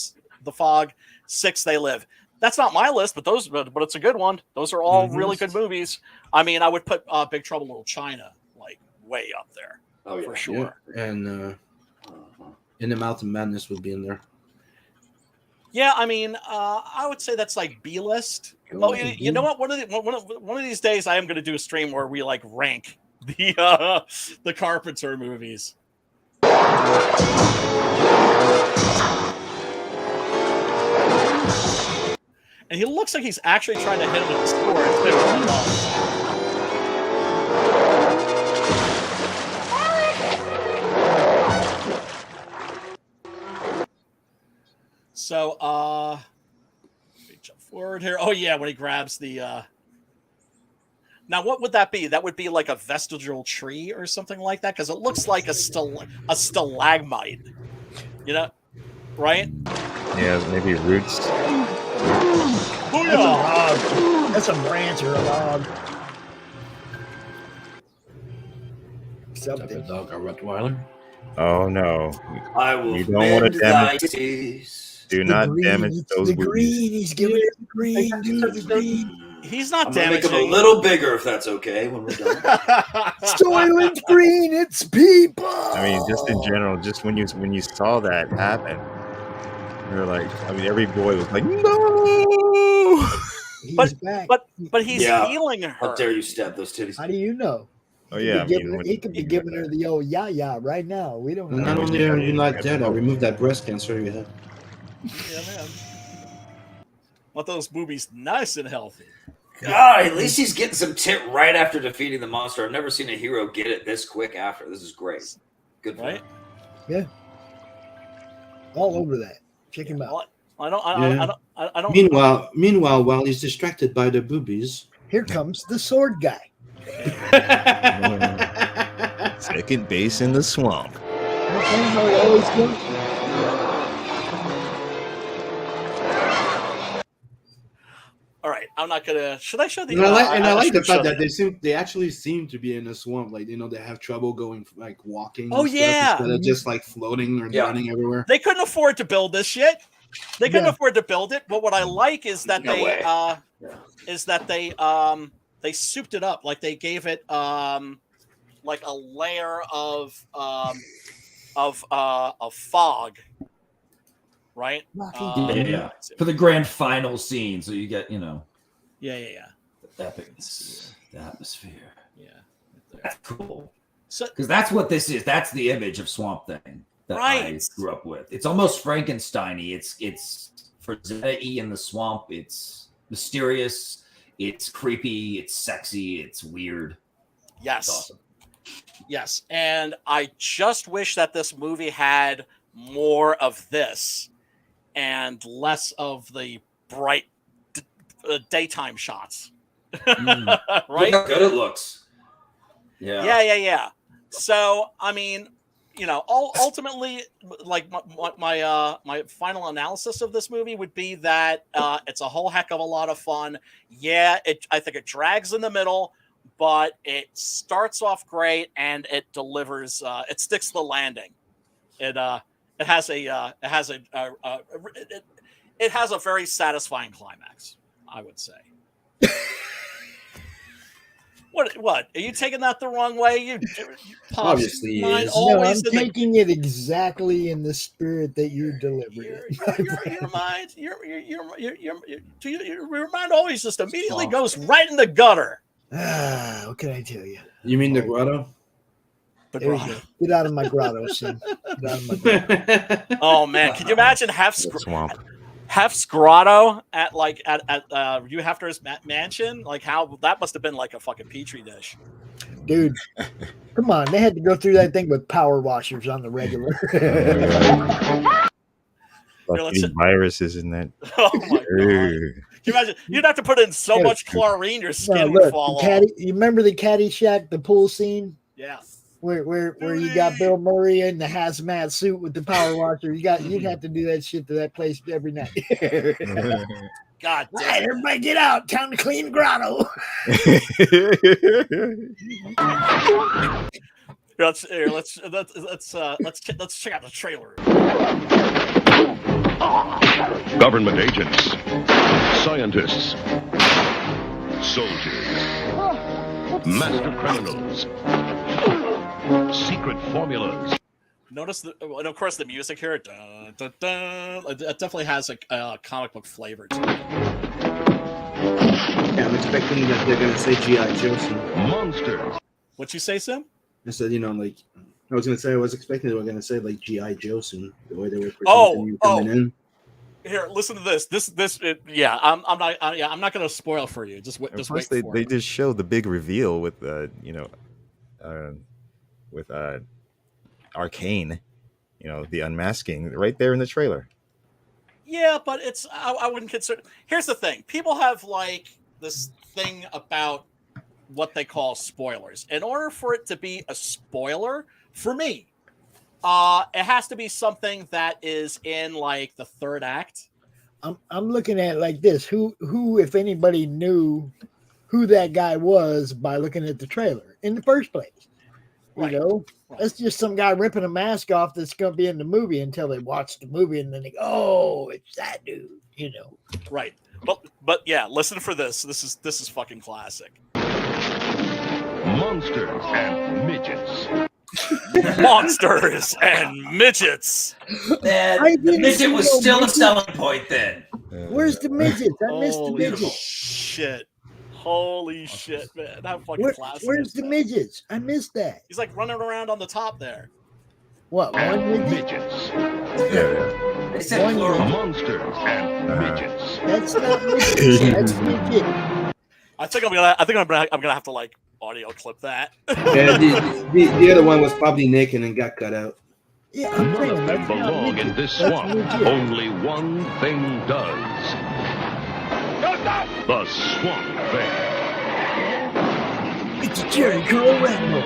6, They Live. That's not my list, but it's a good one. Those are all really good movies. I mean, I would put Big Trouble in Little China like way up there for sure. Yeah. And In the Mouth of Madness would be in there. Yeah, I mean, I would say that's like B list. Oh, you know what? One of these days, I am going to do a stream where we like rank the Carpenter movies. And he looks like he's actually trying to hit him with the sword. So, let me jump forward here. Oh yeah, when he grabs the. Now, what would that be? That would be like a vestigial tree or something like that, because it looks like a stalagmite. You know, right? Yeah, maybe roots. That's a log. That's a branch or a log. Something. Dog, a Rottweiler. Oh no! I will You don't want to damage. Do not green, damage it's those the boobies. green. He's giving it the green. Dude, the green. He's not I'm gonna make damaging. them a little bigger if that's okay when we're done. Soylent Green. It's people. I mean, just in general, just when you saw that happen, you're like, I mean, every boy was like, no. He's back. But he's healing her. How dare you stab those titties? How do you know? Oh yeah, He could be giving her the old yah right now. We don't know. Not only are you not dead, I'll remove that breast cancer you have. Yeah, man. Want those boobies nice and healthy. God, at least he's getting some tit right after defeating the monster. I've never seen a hero get it this quick after. This is great. Good for him. Yeah. All over that. Check him out. Well, I don't. Meanwhile, while he's distracted by the boobies, here comes the sword guy. Second base in the swamp. All right, I'm not gonna. Should I show the? and I like the fact should that they actually seem to be in a swamp. Like, you know, they have trouble going, like, walking. Oh, and stuff yeah. instead of just like floating or running everywhere. They couldn't afford to build this shit. They couldn't afford to build it. But what I like is that they souped it up. Like they gave it like a layer of fog. Right? Yeah. For the grand final scene, so you get, you know. Yeah. The epicness, the atmosphere. Yeah. That's cool. So, because that's what this is. That's the image of Swamp Thing that I grew up with. It's almost Frankenstein-y. It's Frazetta-y in the swamp. It's mysterious. It's creepy. It's sexy. It's weird. Yes. It's awesome. Yes. And I just wish that this movie had more of this and less of the bright daytime shots. Right? Look how good it looks. Yeah. So, I mean, you know, ultimately, like my final analysis of this movie would be that it's a whole heck of a lot of fun. Yeah, I think it drags in the middle, but it starts off great and it delivers. It sticks to the landing. It has a very satisfying climax, I would say. What? Are you taking that the wrong way? You obviously is. No, I'm taking it exactly in the spirit that you delivered it. Your mind always just immediately goes right in the gutter. What can I tell you? You mean the grotto? The There you grotto. go. Get out of my grotto, Sim. Get out of my grotto. Oh man, can you imagine Swamp. Hef's grotto at Hugh Hefner's mansion? Like how that must have been like a fucking petri dish. Dude, come on. They had to go through that thing with power washers on the regular. Fucking viruses in that. Oh my god! Can you imagine? You'd have to put in so much chlorine, your skin would fall off. You remember the Caddyshack, the pool scene? Yeah. Where you got Bill Murray in the hazmat suit with the power washer. You'd have to do that shit to that place every night. God damn. Right, everybody get out. Time to clean the grotto. Let's check out the trailer. Government agents, scientists, soldiers, master criminals, secret formulas. Notice and of course the music here. Dun, dun, dun, it definitely has a comic book flavor to it. Yeah, I'm expecting that they're gonna say G.I. Joe soon. Monsters. What'd you say, Sim? I said, I was expecting they were gonna say like G.I. Joe soon. The way they were presenting Oh, coming in. Here, listen to this. I'm not going to spoil for you. Just wait. Plus, they just showed the big reveal with Arcane, the unmasking right there in the trailer. Yeah, but I wouldn't consider. Here's the thing: people have like this thing about what they call spoilers. In order for it to be a spoiler, for me, it has to be something that is in like the third act. I'm looking at it like this. Who, if anybody, knew who that guy was by looking at the trailer in the first place? Right. That's just some guy ripping a mask off that's going to be in the movie until they watch the movie and then they go, "Oh, it's that dude." Right. But yeah, listen for this. This is fucking classic. Monsters and midgets. Monsters and midgets. Man, the midget was still a selling point then. Where's the midget? I missed the midget. Shit. Holy shit, man. How fucking classic. Where's the midgets? I missed that. He's like running around on the top there. What? One midget? Midgets. They said plural. Monsters and midgets. That's not midget. That's midget. I think I'm gonna have to like audio clip that. Yeah, the other one was probably naked and got cut out. Yeah, I'm None saying of them that's not belong midget. in this That's swamp. midget. Only one thing does. The Swamp Thing. It's a Jerry Curl Rambo.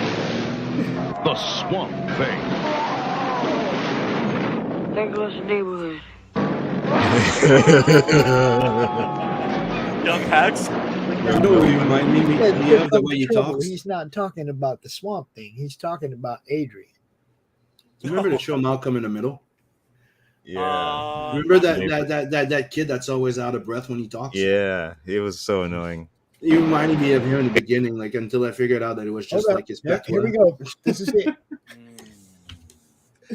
The Swamp Thing. There goes the neighborhood. Young Hags. You know what you remind me of the way you talk? He's not talking about the swamp thing. He's talking about Adrian. Do you remember the show Malcolm in the Middle? Yeah. Remember that kid that's always out of breath when he talks? Yeah, it was so annoying. He reminded me of him in the beginning, like until I figured out that it was just Hold like up. his Yep, pet. here we go. This is it.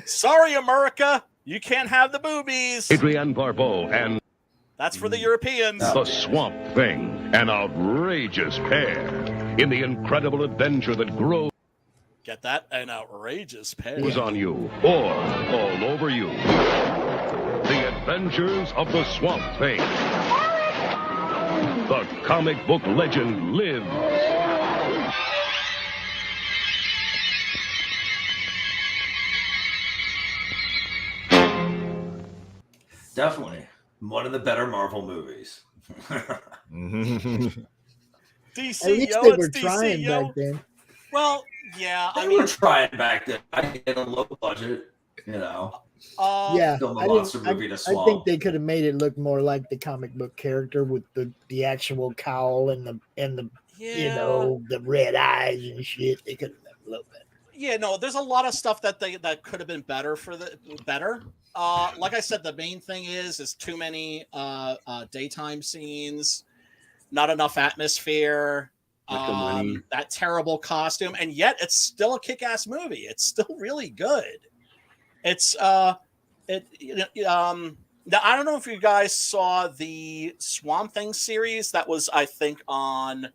Sorry, America, you can't have the boobies. Adrienne Barbeau and That's for the Europeans. the Swamp Thing, an outrageous pair in the incredible adventure that grows Get that? An outrageous pair. on you or all over you. The Adventures of the Swamp Thing. The comic book legend lives. Definitely one of the better Marvel movies. DC, At least yo, they it's were DC, trying yo. back then. Well, yeah, They I were mean, trying back then. I get a low budget, Yeah, film a I monster didn't- movie to I swallow. think they could have made it look more like the comic book character with the actual cowl and the yeah. the red eyes and shit. They could have done a little bit. Yeah, no, there's a lot of stuff that could have been better better. Like I said, the main thing is too many daytime scenes, not enough atmosphere, that terrible costume, and yet it's still a kick-ass movie. It's still really good. It's now I don't know if you guys saw the Swamp Thing series that was, I think, on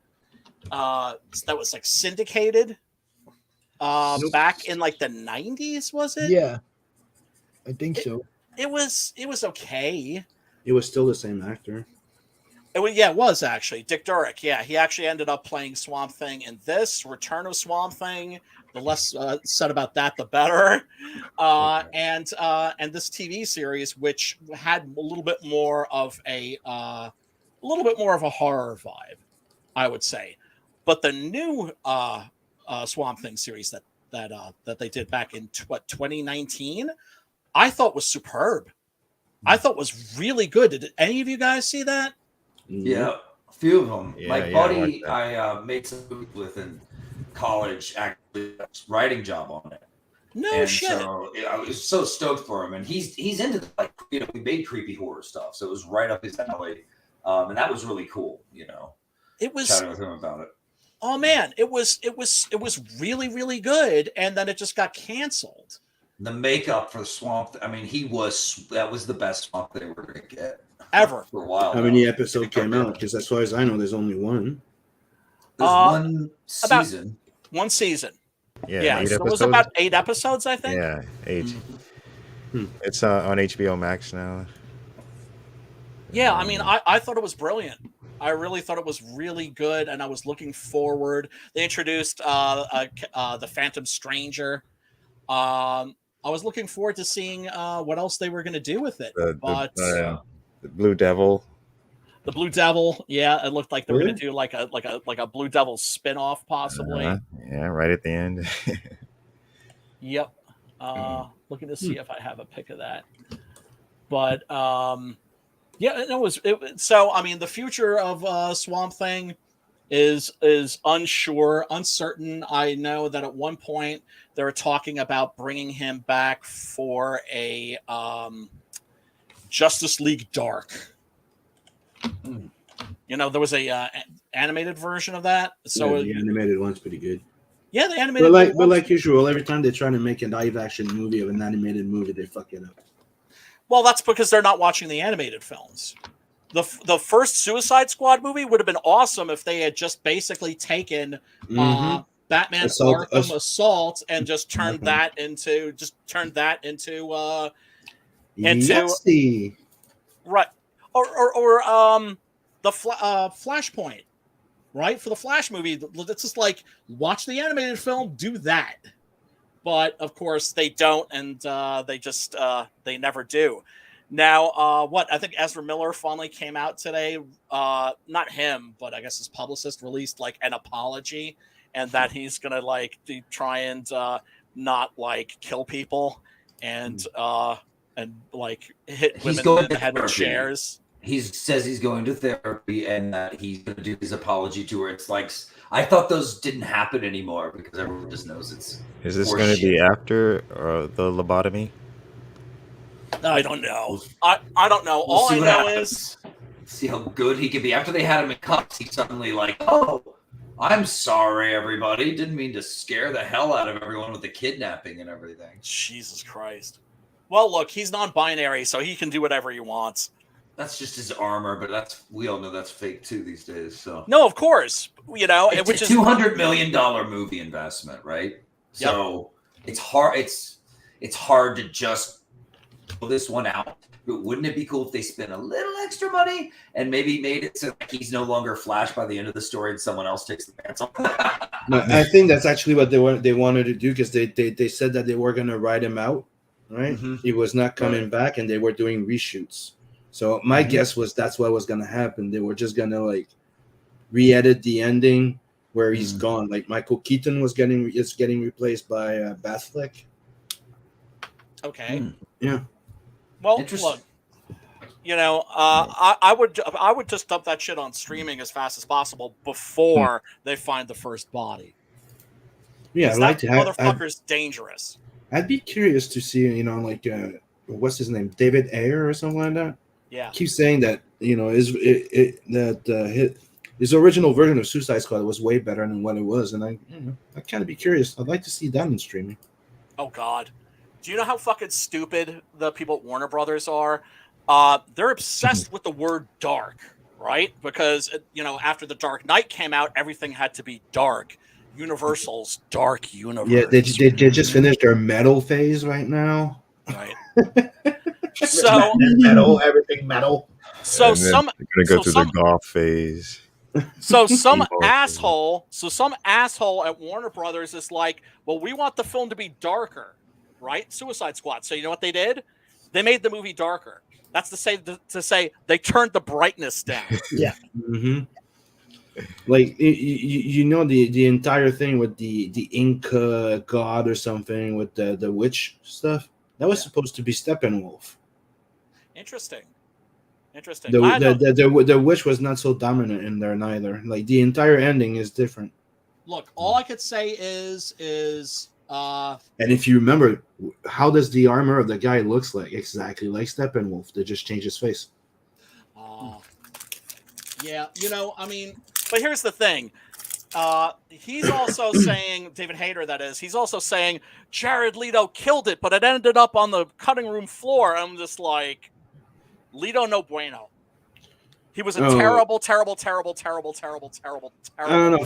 that was like syndicated back in like the 90s, was it? Yeah, I think so. It was okay. It was still the same actor. It was actually Dick Durick. Yeah, he actually ended up playing Swamp Thing in this Return of Swamp Thing. The less said about that, the better. And this TV series, which had a little bit more of a horror vibe, I would say. But the new Swamp Thing series that they did back in 2019, I thought was superb. I thought was really good. Did any of you guys see that? Yeah, a few of them. Yeah, My yeah, buddy, I I made some movies with in college, actually, writing job on it. No And shit. so I was so stoked for him, and he's into like we made creepy horror stuff, so it was right up his alley, and that was really cool. It was chatting with him about it. Oh man, it was really, really good, and then it just got canceled. The makeup for Swamp, I mean, that was the best Swamp they were gonna get Ever. for a while. How many episodes came out? Because as far as I know, there's only one. There's one about season. One season. Yeah, 8 so it was episodes? about 8 episodes, I think. Yeah, 8. It's on HBO Max now. Yeah, I mean, I thought it was brilliant. I really thought it was really good, and I was looking forward. They introduced the Phantom Stranger. I was looking forward to seeing what else they were going to do with it. The Blue Devil. The Blue Devil, yeah, it looked like they were going to do like a Blue Devil spinoff, possibly. Yeah, right at the end. Yep. Looking to see if I have a pic of that. But yeah, it was. So I mean, the future of Swamp Thing is unsure, uncertain. I know that at one point they were talking about bringing him back for a Justice League Dark. There was a animated version of that. So yeah, the animated one's pretty good. Yeah, the animated. But like usual, every time they try to make a live action movie of an animated movie, they fuck it up. Well, that's because they're not watching the animated films. The first Suicide Squad movie would have been awesome if they had just basically taken Batman Arkham Assault and just turned that into right, or the Flashpoint, right? For the Flash movie, it's just like watch the animated film, do that. But of course they don't, and they never do. Now, I think Ezra Miller finally came out today. Not him, but I guess his publicist released like an apology, and that he's gonna try and not kill people and like hit women in the head with chairs. He says he's going to therapy and that he's going to do his apology tour. It's like, I thought those didn't happen anymore because everyone just knows it's. Is this going to be after the lobotomy? I don't know. I don't know. All I know is see how good he can be. After they had him in cuffs, he's suddenly like, "Oh, I'm sorry, everybody. Didn't mean to scare the hell out of everyone with the kidnapping and everything." Jesus Christ. Well, look, he's non-binary, so he can do whatever he wants. That's just his armor, but we all know that's fake too these days. So no, of course, it's a $200 million movie investment, right? Yep. So it's hard. It's hard to just pull this one out. But wouldn't it be cool if they spent a little extra money and maybe made it so that he's no longer Flash by the end of the story and someone else takes the pants off? No, I think that's actually what they wanted to do because they said that they were going to write him out, right? Mm-hmm. He was not coming back, and they were doing reshoots. So my guess was that's what was going to happen. They were just going to re-edit the ending where he's gone. Like Michael Keaton is getting replaced by Batfleck. Okay. Yeah. Well, look, I would just dump that shit on streaming as fast as possible before they find the first body. Yeah, that motherfucker's dangerous. I'd be curious to see, what's his name, David Ayer or something like that. Yeah, keep saying that his original version of Suicide Squad was way better than what it was, and I kind of be curious. I'd like to see that in streaming. Oh God, Do you know how fucking stupid the people at Warner Brothers are? They're obsessed with the word dark, right? Because, after The Dark Knight came out, everything had to be dark. Universal's dark universe. Yeah, they just finished their metal phase right now. Right. So metal, everything metal. So And then some they're gonna go so through some the golf phase. so some Emo asshole at Warner Brothers is like, well, we want the film to be darker, right? Suicide Squad. So you know what they did? They made the movie darker. That's to say they turned the brightness down. Yeah. Mm-hmm. Like the entire thing with the Inca god or something with the witch stuff that was supposed to be Steppenwolf. Interesting. The witch was not so dominant in there neither. Like the entire ending is different. Look, all I could say is And if you remember, how does the armor of the guy looks like? Exactly like Steppenwolf. They just change his face. yeah, but here's the thing. He's also saying, David Hayter, that is, he's also saying Jared Leto killed it, but it ended up on the cutting room floor. I'm just like, Leto no bueno. He was a terrible. I don't know.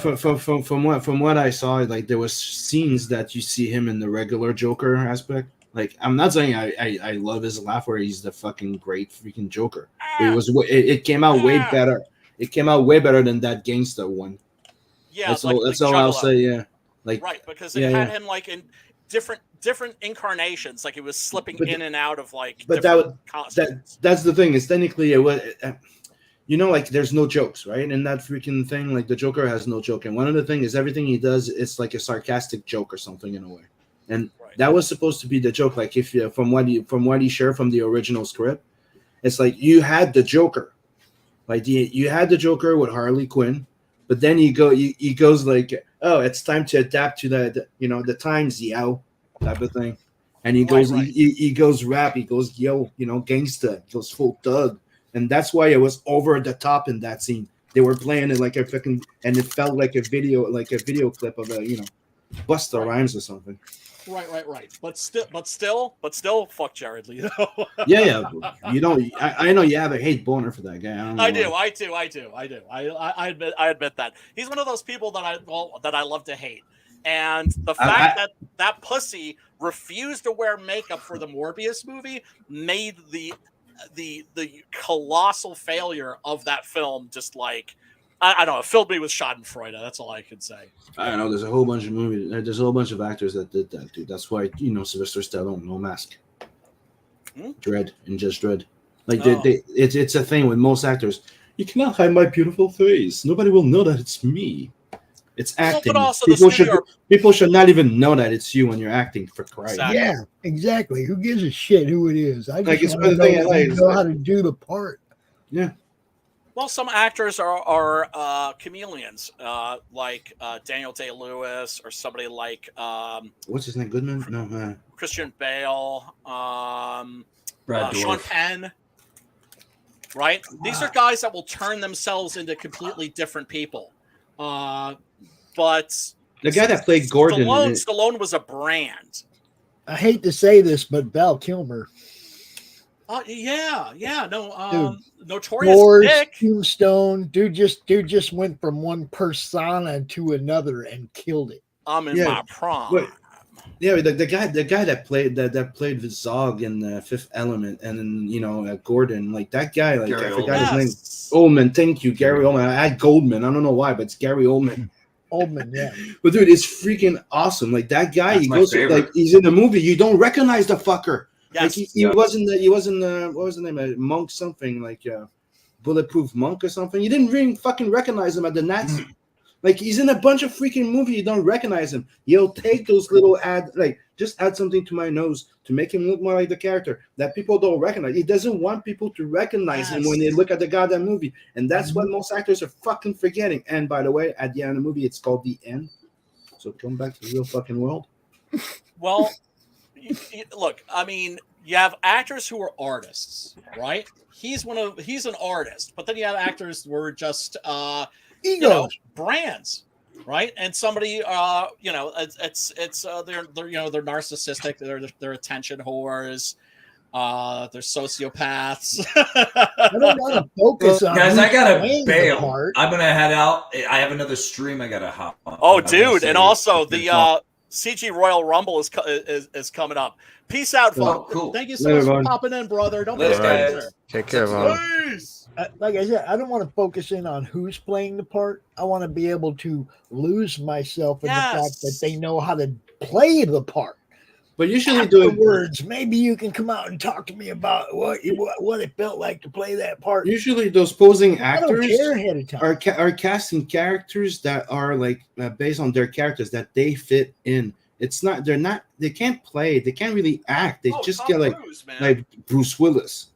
From what I saw, like there was scenes that you see him in the regular Joker aspect. Like I'm not saying I love his laugh where he's the fucking great freaking Joker. It came out way better. It came out way better than that gangster one. Yeah, that's all I'll say. Yeah, like right, because it had him like in different incarnations, like he was slipping in and out of like. But that's the thing. Is technically it was. Like there's no jokes, right? In that freaking thing, like the Joker has no joke. And one of the things is everything he does, it's like a sarcastic joke or something in a way. And that was supposed to be the joke. Like if you from what he shared from the original script, it's like you had the Joker, like you had the Joker with Harley Quinn, but then he goes like, oh, it's time to adapt to the times, yo, type of thing. And he goes he goes rap, he goes yo, gangsta, he goes full thug. And that's why it was over the top in that scene. They were playing it like a fucking, and it felt like a video clip of Busta Rhymes or something. Right. But still, fuck Jared Leto. yeah. You don't. I know you have a hate boner for that guy. I do. I admit that he's one of those people that I love to hate. And the fact that pussy refused to wear makeup for the Morbius movie made the colossal failure of that film just like I don't know, it filled me with Schadenfreude. That's all I can say. I don't know. There's a whole bunch of movies. There's a whole bunch of actors that did that, dude. That's why Sylvester Stallone, no mask, Dread, and just Dread. Like it's a thing with most actors. You cannot hide my beautiful face. Nobody will know that it's me. It's acting. But also people should not even know that it's you when you're acting, for Christ. Exactly. Yeah, exactly. Who gives a shit who it is? I just want to know how to do the part. Yeah. Well, some actors are chameleons, like Daniel Day-Lewis or somebody like what's his name? Goodman? No, Christian Bale, Brad Sean Dourif. Penn. Right? These are guys that will turn themselves into completely different people. But the guy that played Gordon, Stallone was a brand. I hate to say this, but Val Kilmer. Notorious Doors, Dick. Tombstone, dude just went from one persona to another and killed it. I'm in my prime. The guy that played Zog in Fifth Element, and then Gordon, like that guy, like Gary I forgot his Oldman. name. Oldman, thank you, Gary Oldman. I had Goldman, I don't know why, but it's Gary Oldman. Yeah. But dude, it's freaking awesome. Like that guy, That's he my goes favorite. like he's in the movie, you don't recognize the fucker. Yes. Like he wasn't what was the name? Monk something, like Bulletproof Monk or something. You didn't really fucking recognize him at the Nazi. Like he's in a bunch of freaking movie, you don't recognize him. You'll take those little just add something to my nose to make him look more like the character that people don't recognize. He doesn't want people to recognize him when they look at the goddamn movie. And that's what most actors are fucking forgetting. And by the way, at the end of the movie, it's called The End. So come back to the real fucking world. Well, look, I mean, you have actors who are artists, right? He's an artist, but then you have actors who are just egos, brands. right? And somebody, you know, they're narcissistic, they're attention whores, they're sociopaths. I don't want to focus on Guys, who's I gotta playing the bail. part. I'm gonna head out. I have another stream I gotta hop on. Oh, I'm gonna dude, say- and also the CG Royal Rumble is coming up. Peace out, Oh, folks. cool. Thank you so Later, much for Vaughn. popping in, brother. Don't Later, be a guys. stranger. Take care, Vaughn. Peace. Like I said, I don't want to focus in on who's playing the part. I want to be able to lose myself in the fact that they know how to play the part. But usually doing Afterwards, maybe you can come out and talk to me about what it felt like to play that part. usually those posing I don't actors care ahead of time. are casting characters that are like based on their characters that they fit in. It's not they can't play, they can't really act. They just Tom get like Cruise, man. like Bruce Willis,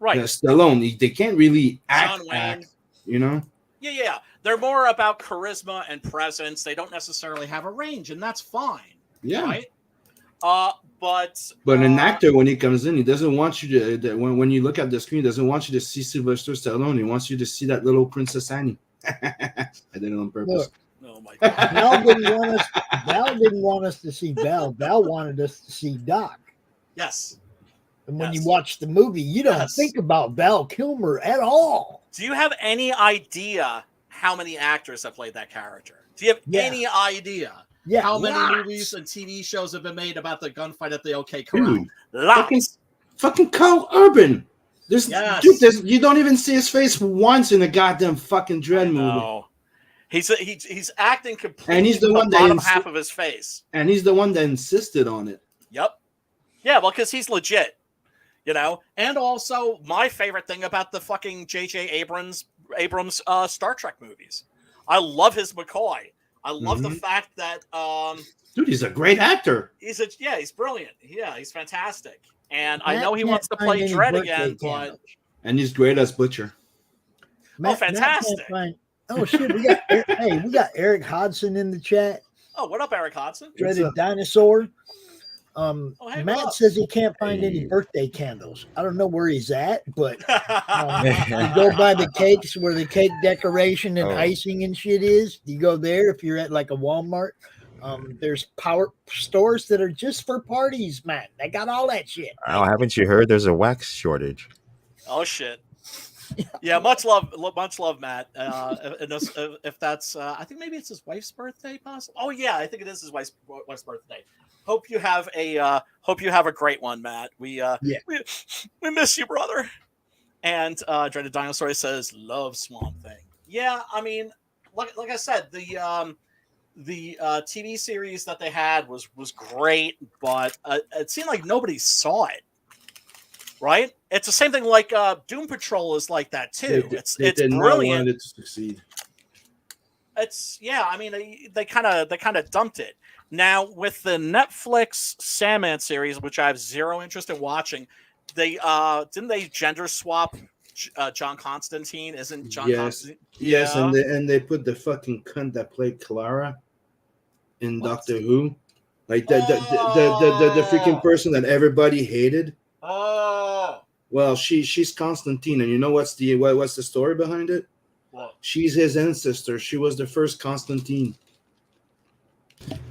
Right. Stallone. They can't really act, John Wayne. act, you know. Yeah. They're more about charisma and presence. They don't necessarily have a range, and that's fine. Yeah. Right? But an actor, when he comes in, he doesn't want you to. When you look at the screen, he doesn't want you to see Sylvester Stallone. He wants you to see that little Princess Annie. I did it on purpose. Look, oh my God. Val didn't want us to see Val. Val wanted us to see Doc. Yes. And when Yes. you watch the movie, you don't Yes. think about Val Kilmer at all. Do you have any idea how many actors have played that character? Do you have Yeah. any idea Yeah, how many lots. movies and TV shows have been made about the gunfight at the OK Corral? Dude, Lots. fucking Carl Urban. Yes. Dude, you don't even see his face once in a goddamn fucking Dread movie. No. He's acting completely And he's the with one that bottom insi- half of his face. And he's the one that insisted on it. Yep. Yeah, well, because he's legit, you know. And also, my favorite thing about the fucking J.J. Abrams Star Trek movies, I love his McCoy. I love the fact that Dude, he's a great actor. he's brilliant. Yeah, he's fantastic. And I Matt know he can't wants to find play any Dredd birthday again, but candles. And he's great as Butcher. Matt fantastic. can't find- oh shit, we got Eric Hodson in the chat. oh, what up, Eric Hodson? Dreaded Dinosaur. hey, what Matt up? says he can't find any birthday candles. I don't know where he's at, but you go by the cakes where the cake decoration and Oh. icing and shit is. You go there if you're at like a Walmart. There's power stores that are just for parties, man. They got all that shit. Oh, haven't you heard? There's a wax shortage. Oh shit. Yeah, much love, Matt. If that's, I think maybe it's his wife's birthday, possibly. Oh yeah, I think it is his wife's birthday. Hope you have a great one, Matt. We miss you, brother. And Dreaded Dinosaur says, "Love Swamp Thing." Yeah, I mean, like I said, the TV series that they had was great, but it seemed like nobody saw it. Right? It's the same thing like Doom Patrol is like that too. It's did not brilliant. want it to succeed. It's I mean they kind of dumped it. Now with the Netflix Sandman series, which I have zero interest in watching, they didn't they gender swap John Constantine? Isn't John Constantine? Yes, Yeah. and they put the fucking cunt that played Clara in Doctor Who. Like the freaking person that everybody hated. Oh. Well, she's Constantine, and you know what's the story behind it? What? She's his ancestor. She was the first Constantine,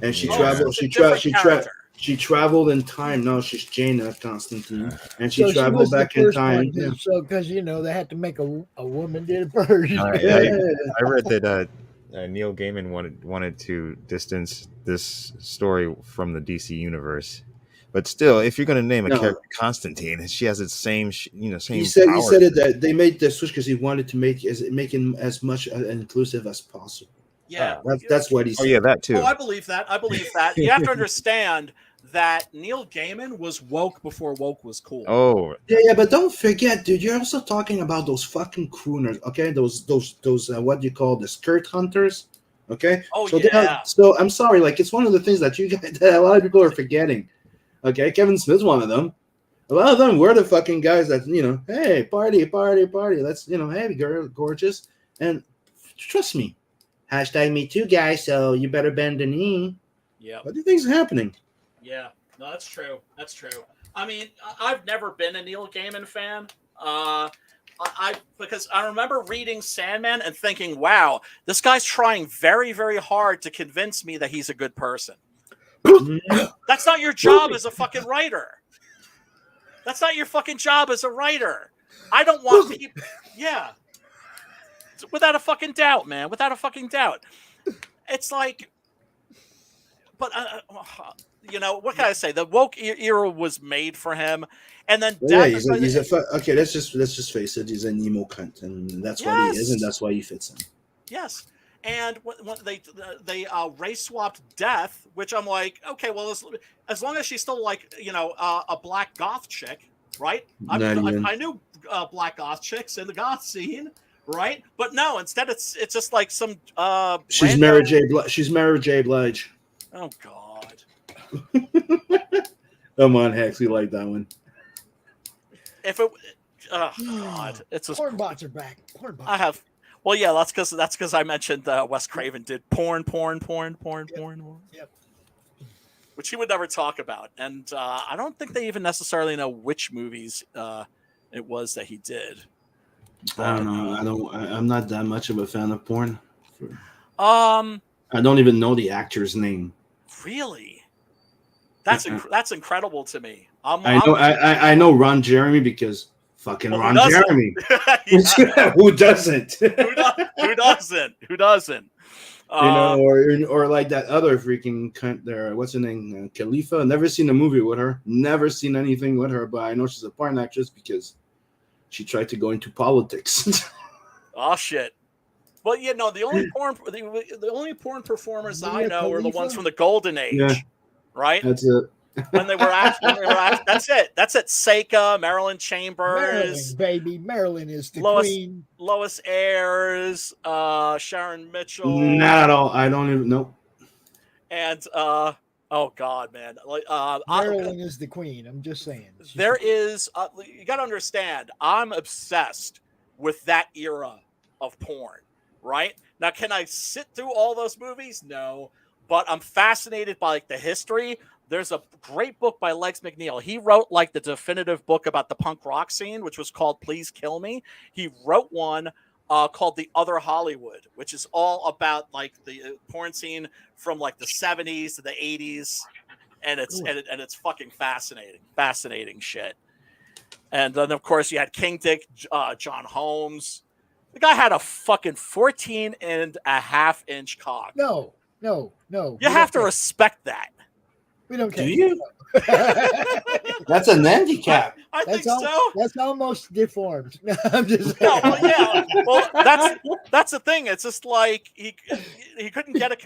and she Oh, traveled. so it's a different character. She traveled in time. No, she's Jaina Constantine, and she So traveled was the back in first time. one, Yeah. So because they had to make a woman did it first. I read that Neil Gaiman wanted to distance this story from the DC universe, but still, if you're going to name a No. character Constantine, she has its same same. He said powers. it that they made the switch because he wanted to make him as much inclusive as possible. Yeah. That's what he Oh said. yeah, that too. Oh, I believe that. You have to understand that Neil Gaiman was woke before woke was cool. Oh, Yeah, but don't forget, dude. You're also talking about those fucking crooners, okay? Those what do you call the skirt hunters, okay? Oh, so yeah. So I'm sorry, like it's one of the things that that a lot of people are forgetting. Okay, Kevin Smith's one of them. A lot of them were the fucking guys that hey, party. Let's hey, girl, gorgeous, and trust me, #me too, guys. So you better bend the knee. Yeah. What do you think's happening? Yeah, no, that's true. I mean, I've never been a Neil Gaiman fan. I because I remember reading Sandman and thinking, wow, this guy's trying very, very hard to convince me that he's a good person. That's not your job as a fucking writer. That's not your fucking job as a writer. I don't want people. Yeah. Without a fucking doubt, man. Without a fucking doubt. It's like, but, what can I say? The woke era was made for him. And then okay, let's just face it. He's an emo cunt, and that's what he is, and that's why he fits in. Yes. And when they race swapped Death, which I'm like, okay, well, as long as she's still like, a black goth chick, right? I knew black goth chicks in the goth scene, right? But no, instead it's just like some. She's Mary J. She's Mary J. Blige. Oh God. Come on, Hex, we like that one. If it, oh God, it's just porn bots are back. Porn bots. I have. Well, yeah, that's because I mentioned Wes Craven did porn. Yep. Which he would never talk about, and I don't think they even necessarily know which movies it was that he did. I don't know. I'm not that much of a fan of porn. I don't even know the actor's name. Really? That's incredible to me. I know Ron Jeremy because fucking Ron Jeremy. Who doesn't? Who doesn't? Who doesn't? Or like that other freaking cunt there. What's her name? Khalifa. Never seen a movie with her. Never seen anything with her. But I know she's a porn actress because she tried to go into politics. Oh shit! Well, the only porn performers I know are the ones from the Golden Age, right? That's it. When they were acting, that's it. That's it. Seika, Marilyn Chambers, Marilyn is the queen. Lois Ayres, Sharon Mitchell. Not at all. I don't even know. And oh God, man, Marilyn is the queen. I'm just saying. There is. You got to understand. I'm obsessed with that era of porn. Right now, can I sit through all those movies? No, but I'm fascinated by the history. There's a great book by Lex McNeil. He wrote the definitive book about the punk rock scene, which was called Please Kill Me. He wrote one called The Other Hollywood, which is all about the porn scene from the 70s to the 80s. And it's fucking fascinating shit. And then of course you had King Dick, John Holmes. The guy had a fucking 14.5-inch cock. No. You have to respect that. We don't care. Do you? That's a handicap. I think so. That's almost deformed. I'm just no, yeah. Well, that's the thing. It's just he couldn't get a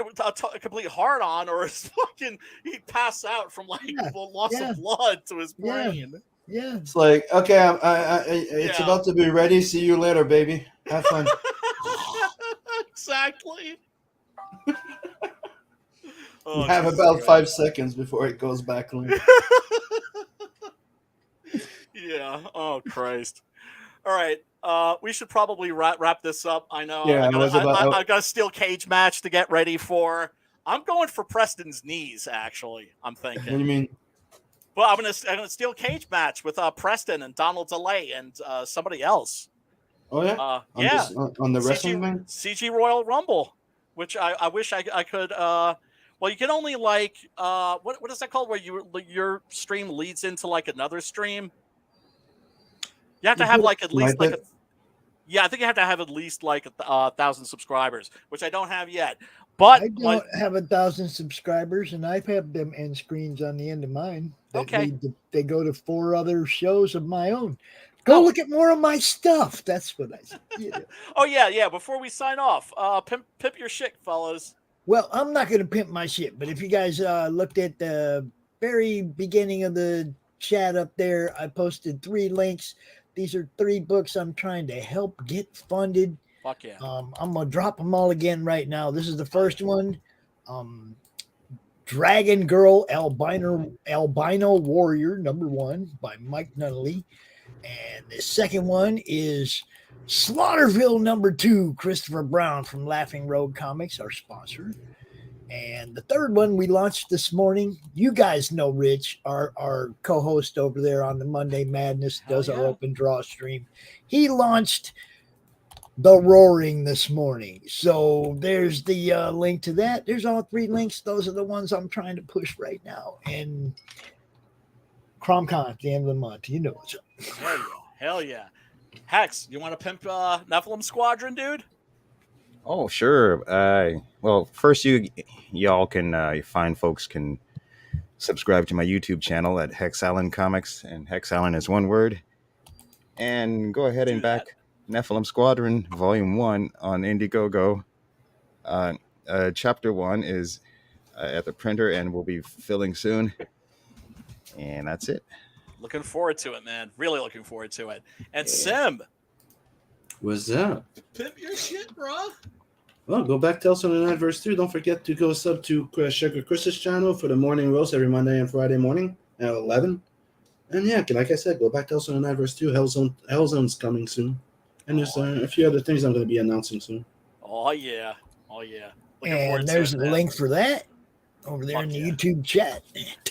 complete hard on, or he'd pass out from loss of blood to his brain. Yeah. It's like, okay, it's about to be ready. See you later, baby. Have fun. Exactly. You have about 5 seconds before it goes back on. Yeah. Oh Christ. All right. We should probably wrap this up. I know. Yeah, I got a steel cage match to get ready for. I'm going for Preston's knees. Actually, I'm thinking. What do you mean? Well, I'm gonna steel cage match with Preston and Donald DeLay and somebody else. Oh yeah. On the wrestling thing. CG Royal Rumble, which I wish I could. Well, you can only what is that called? Where your stream leads into another stream. You have to have at least I think you have to have at least 1,000 subscribers, which I don't have yet. But I don't have 1,000 subscribers, and I've had them end screens on the end of mine. They go to 4 other shows of my own. Go look at more of my stuff. That's what I said. Yeah. Oh yeah. Before we sign off, pimp your shit, fellas. Well, I'm not going to pimp my shit, but if you guys looked at the very beginning of the chat up there, I posted 3 links. These are 3 books I'm trying to help get funded. Fuck yeah. I'm going to drop them all again right now. This is the first one. Dragon Girl Albino Warrior, #1 by Mike Nunnally. And the second one is Slaughterville #2, Christopher Brown from Laughing Road Comics, our sponsor. And the third one we launched this morning. You guys know Rich, our co-host over there on the Monday Madness, does our open draw stream. He launched The Roaring this morning. So there's the link to that. There's all 3 links. Those are the ones I'm trying to push right now. And CromCon at the end of the month. You know what's up. Hell yeah. Hex, you want to pimp Nephilim Squadron, dude? Oh, sure. Well, first y'all can fine folks can subscribe to my YouTube channel at Hex Allen Comics, and Hex Allen is one word. And go ahead and back Nephilim Squadron Volume 1 on Indiegogo. Chapter 1 is at the printer and will be filling soon. And that's it. Looking forward to it, man. Really looking forward to it. And Sim, What's up? pimp your shit, bro. Well, go back to Elson and Adverse 2. Don't forget to go sub to Sugar Chris's channel for the morning roast every Monday and Friday morning at 11. And yeah, like I said, go back to Elson and Adverse 2. Hellzone's coming soon. And there's a few other things I'm going to be announcing soon. Oh, yeah. Looking forward And to there's it, a man. link for that over there in the YouTube chat.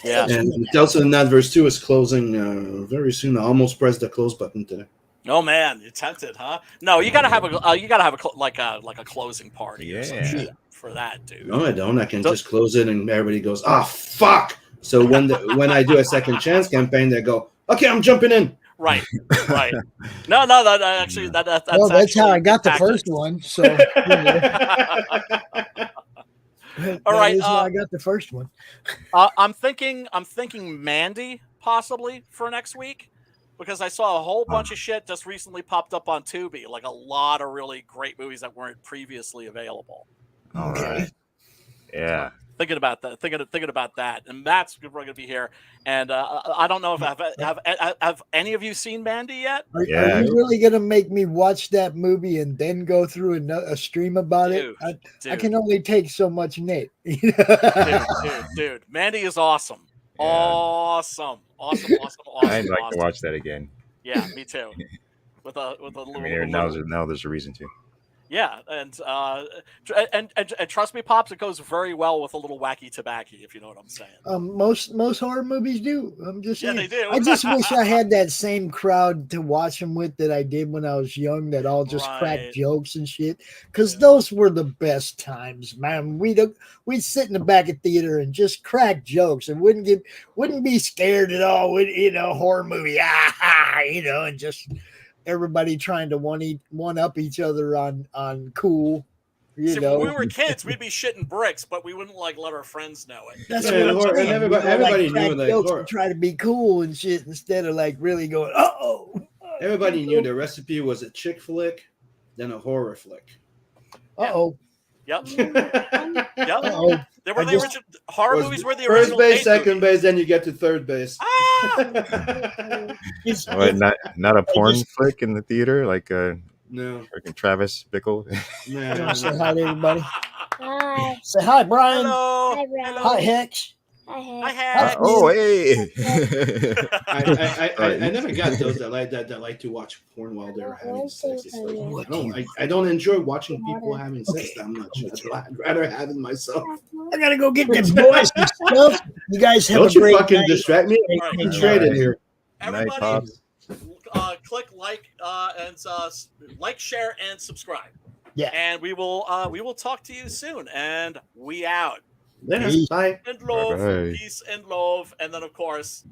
Yeah. And Elson and Adverse 2 is closing very soon. I almost pressed the close button today. Oh man, you're tempted, huh? No, you gotta have a closing party or some Yeah. shit for that, dude. No, I don't. I can just close it and everybody goes, fuck. So when I do a second chance campaign, they go, okay, I'm jumping in. Right. No, that's Well, that's how I got the tactic. first one. So, All right, how I got the first one. I'm thinking Mandy possibly for next week, because I saw a whole bunch of shit just recently popped up on Tubi, like a lot of really great movies that weren't previously available. All right. Yeah. Thinking about that, and that's we're going to be here. And I don't know if have any of you seen Mandy yet? Are you really gonna make me watch that movie and then go through a stream about it? I can only take so much Nate. dude, Mandy is awesome. Yeah. Awesome. I'd like to watch that again. Yeah, me too. With a little. I mean, now there's a reason to. Yeah, and trust me, Pops, it goes very well with a little wacky tobacco, if you know what I'm saying. Most horror movies do. I'm just saying. they do. I just wish I had that same crowd to watch them with that I did when I was young. That all just crack jokes and shit. Because those were the best times, man. We'd sit in the back of theater and just crack jokes and wouldn't be scared at all. With horror movie, and just. Everybody trying to one up each other on cool, See, when we were kids, we'd be shitting bricks, but we wouldn't let our friends know it. That's what I'm saying. Everybody knew that. Jokes and try to be cool and shit instead of really going. Everybody knew the recipe was a chick flick, then a horror flick. Yep. Uh-oh. They were the original horror movies. Were the first original base, date second movies. base, then you get to third base. What, not a porn flick in the theater like No. freaking Travis Bickle. No. Say hi to everybody. Hi. Say hi, Brian. Hello. Hi, Brian. Hi, Hex. Hi, Hex. Oh, hey. I never got those that like to watch porn while they're having sex. It's like, I don't enjoy watching people having sex that much. I'd rather have it myself. I gotta go get them boys and stuff. You guys have Don't a great you fucking night. distract me. I'm straight in here. Night, Everybody, Pops. click like and like, share, and subscribe. Yeah. And we will talk to you soon. And we out. Yeah, bye. And love, Bye-bye. peace and love, and then of course